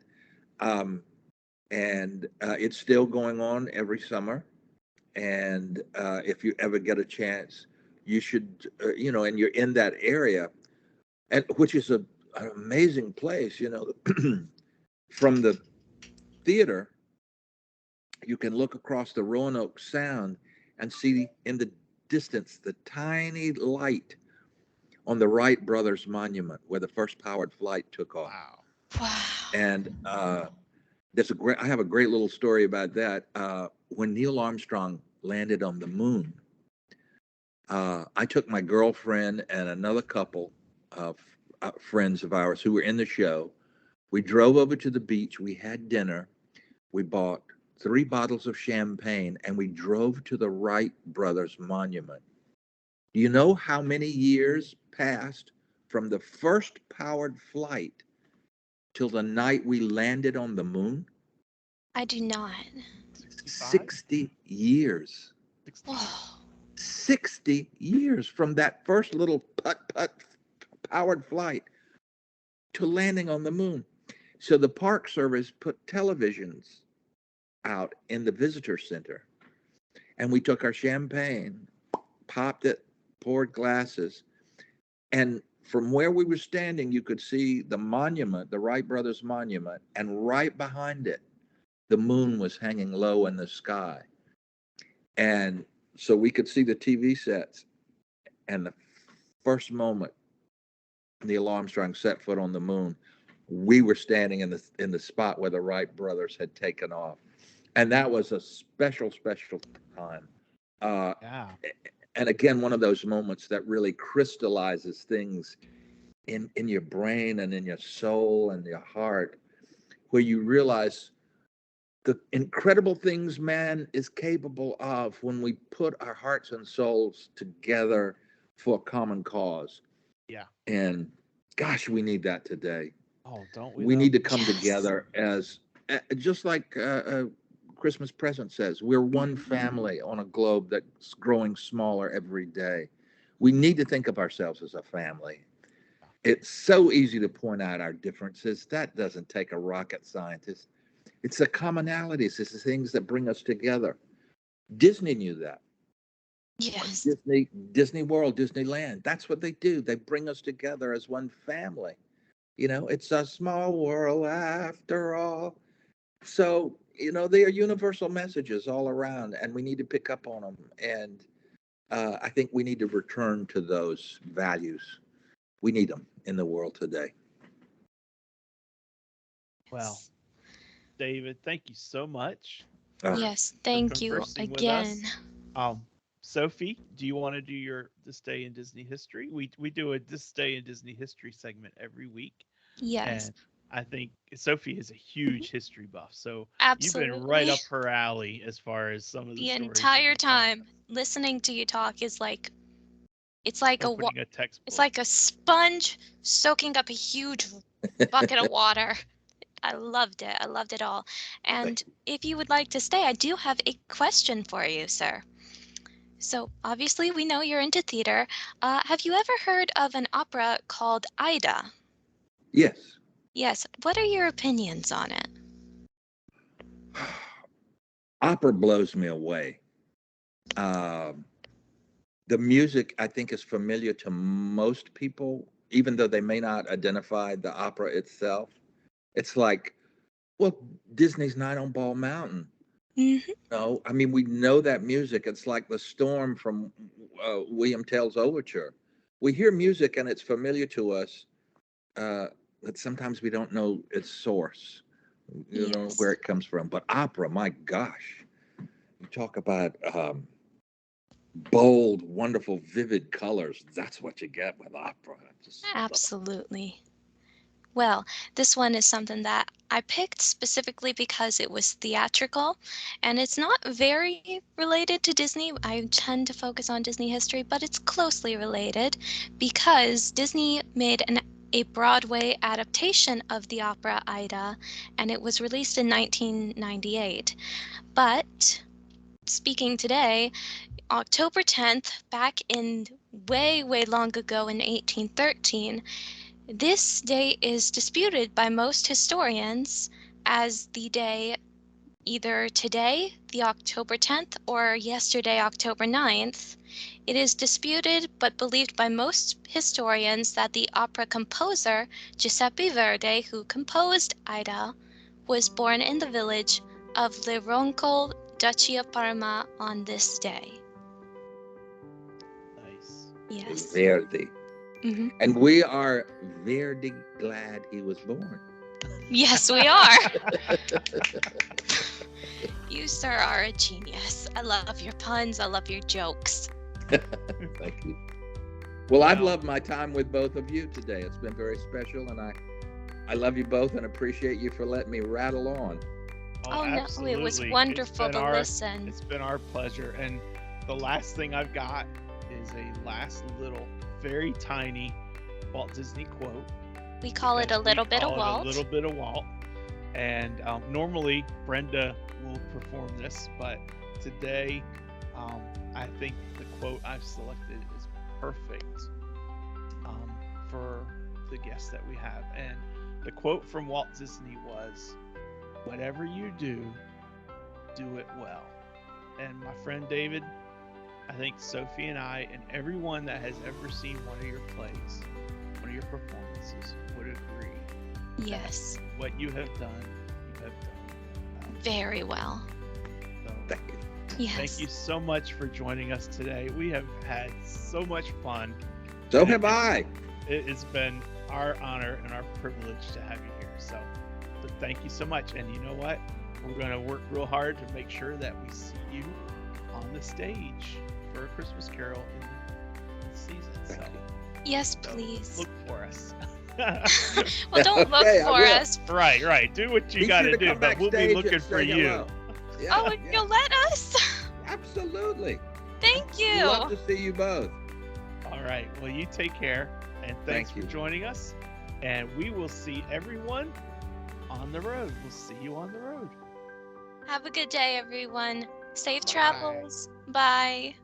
and it's still going on every summer. And if you ever get a chance, you should, and you're in that area, and which is an amazing place, from the theater, you can look across the Roanoke Sound and see in the distance the tiny light on the Wright brothers monument where the first powered flight took off. Wow. Wow. And I have a great little story about that. When Neil Armstrong landed on the moon, I took my girlfriend and another couple of friends of ours who were in the show. We drove over to the beach. We had dinner. We bought 3 bottles of champagne, and we drove to the Wright brothers monument. Do you know how many years passed from the first powered flight till the night we landed on the moon? I do not. 60 years. 60. Whoa. 60 years from that first little putt powered flight to landing on the moon. So the Park Service put televisions out in the visitor center, and we took our champagne, popped it, poured glasses, and from where we were standing, you could see the monument, the Wright brothers monument, and right behind it, the moon was hanging low in the sky. And so we could see the TV sets. And the first moment Neil Armstrong set foot on the moon, we were standing in the spot where the Wright brothers had taken off. And that was a special time. Yeah. And again, one of those moments that really crystallizes things in your brain and in your soul and your heart, where you realize the incredible things man is capable of when we put our hearts and souls together for a common cause. Yeah. And gosh, we need that today. Oh, don't we? We though? need to come Yes. together as just like Christmas present says, we're one family on a globe that's growing smaller every day. We need to think of ourselves as a family. It's so easy to point out our differences. That doesn't take a rocket scientist. It's the commonalities. It's the things that bring us together. Disney knew that. Yes. Disney World, Disneyland. That's what they do. They bring us together as one family. It's a small world after all. So, they are universal messages all around, and we need to pick up on them. And I think we need to return to those values. We need them in the world today. Well, David, thank you so much Yes. for Thank you conversing with again. us. Sophie, do you want to do your This Day in Disney History? We do a This Day in Disney History segment every week. Yes. And I think Sophie is a huge history buff. So you've been Absolutely. right up her alley as far as some of the The stories. entire time listening to you talk is like It's like Opening a textbook. it's like a sponge soaking up a huge bucket of water. I loved it. I loved it all. And if you would like to stay, I do have a question for you, sir. So obviously we know you're into theater. Have you ever heard of an opera called Ida? Yes. Yes. What are your opinions on it? Opera blows me away. The music, I think, is familiar to most people, even though they may not identify the opera itself. It's like, well, Disney's Night on Ball Mountain. Mm-hmm. No, I mean, we know that music. It's like the storm from William Tell's Overture. We hear music and it's familiar to us, but sometimes we don't know its source, you know, Yes. where it comes from. But opera, my gosh, you talk about bold, wonderful, vivid colors. That's what you get with opera. Absolutely. Well, this one is something that I picked specifically because it was theatrical, and it's not very related to Disney. I tend to focus on Disney history, but it's closely related because Disney made a Broadway adaptation of the opera Aida, and it was released in 1998. But speaking today, October 10th, back in way, way long ago in 1813, this date is disputed by most historians as the day either today, the October 10th, or yesterday, October 9th. It is disputed but believed by most historians that the opera composer Giuseppe Verdi, who composed Aida, was born in the village of Le Ronco, Duchy of Parma, on this day. Nice. Yes. Verdi. Mm-hmm. And we are very glad he was born. Yes, we are. You, sir, are a genius. I love your puns. I love your jokes. Thank you. Well, I've loved my time with both of you today. It's been very special, and I love you both and appreciate you for letting me rattle on. Oh no, it was wonderful to listen. It's been our pleasure. And the last thing I've got is a last little, very tiny Walt Disney quote. We call it a little bit of Walt. A little bit of Walt. And normally Brenda will perform this, but today I think the quote I've selected is perfect for the guests that we have. And the quote from Walt Disney was, "Whatever you do, do it well." And my friend David, I think Sophie and I and everyone that has ever seen one of your plays, one of your performances, would agree. Yes. What you have done well. Very well. So, Thank you. Yes. thank you so much for joining us today. We have had so much fun. So have I. It's been our honor and our privilege to have you here. So thank you so much. And you know what? We're going to work real hard to make sure that we see you on the stage for A Christmas Carol in the season. Yes, please. Look for us. Well, don't look Okay, I for will. us. Right. Do what you got to do, but we'll be looking for you. Yeah, Oh, you'll let us? Absolutely. Thank you. We'd love to see you both. All right. Well, you take care, and thanks Thank for you. joining us. And we will see everyone on the road. We'll see you on the road. Have a good day, everyone. Safe Bye. travels. Bye.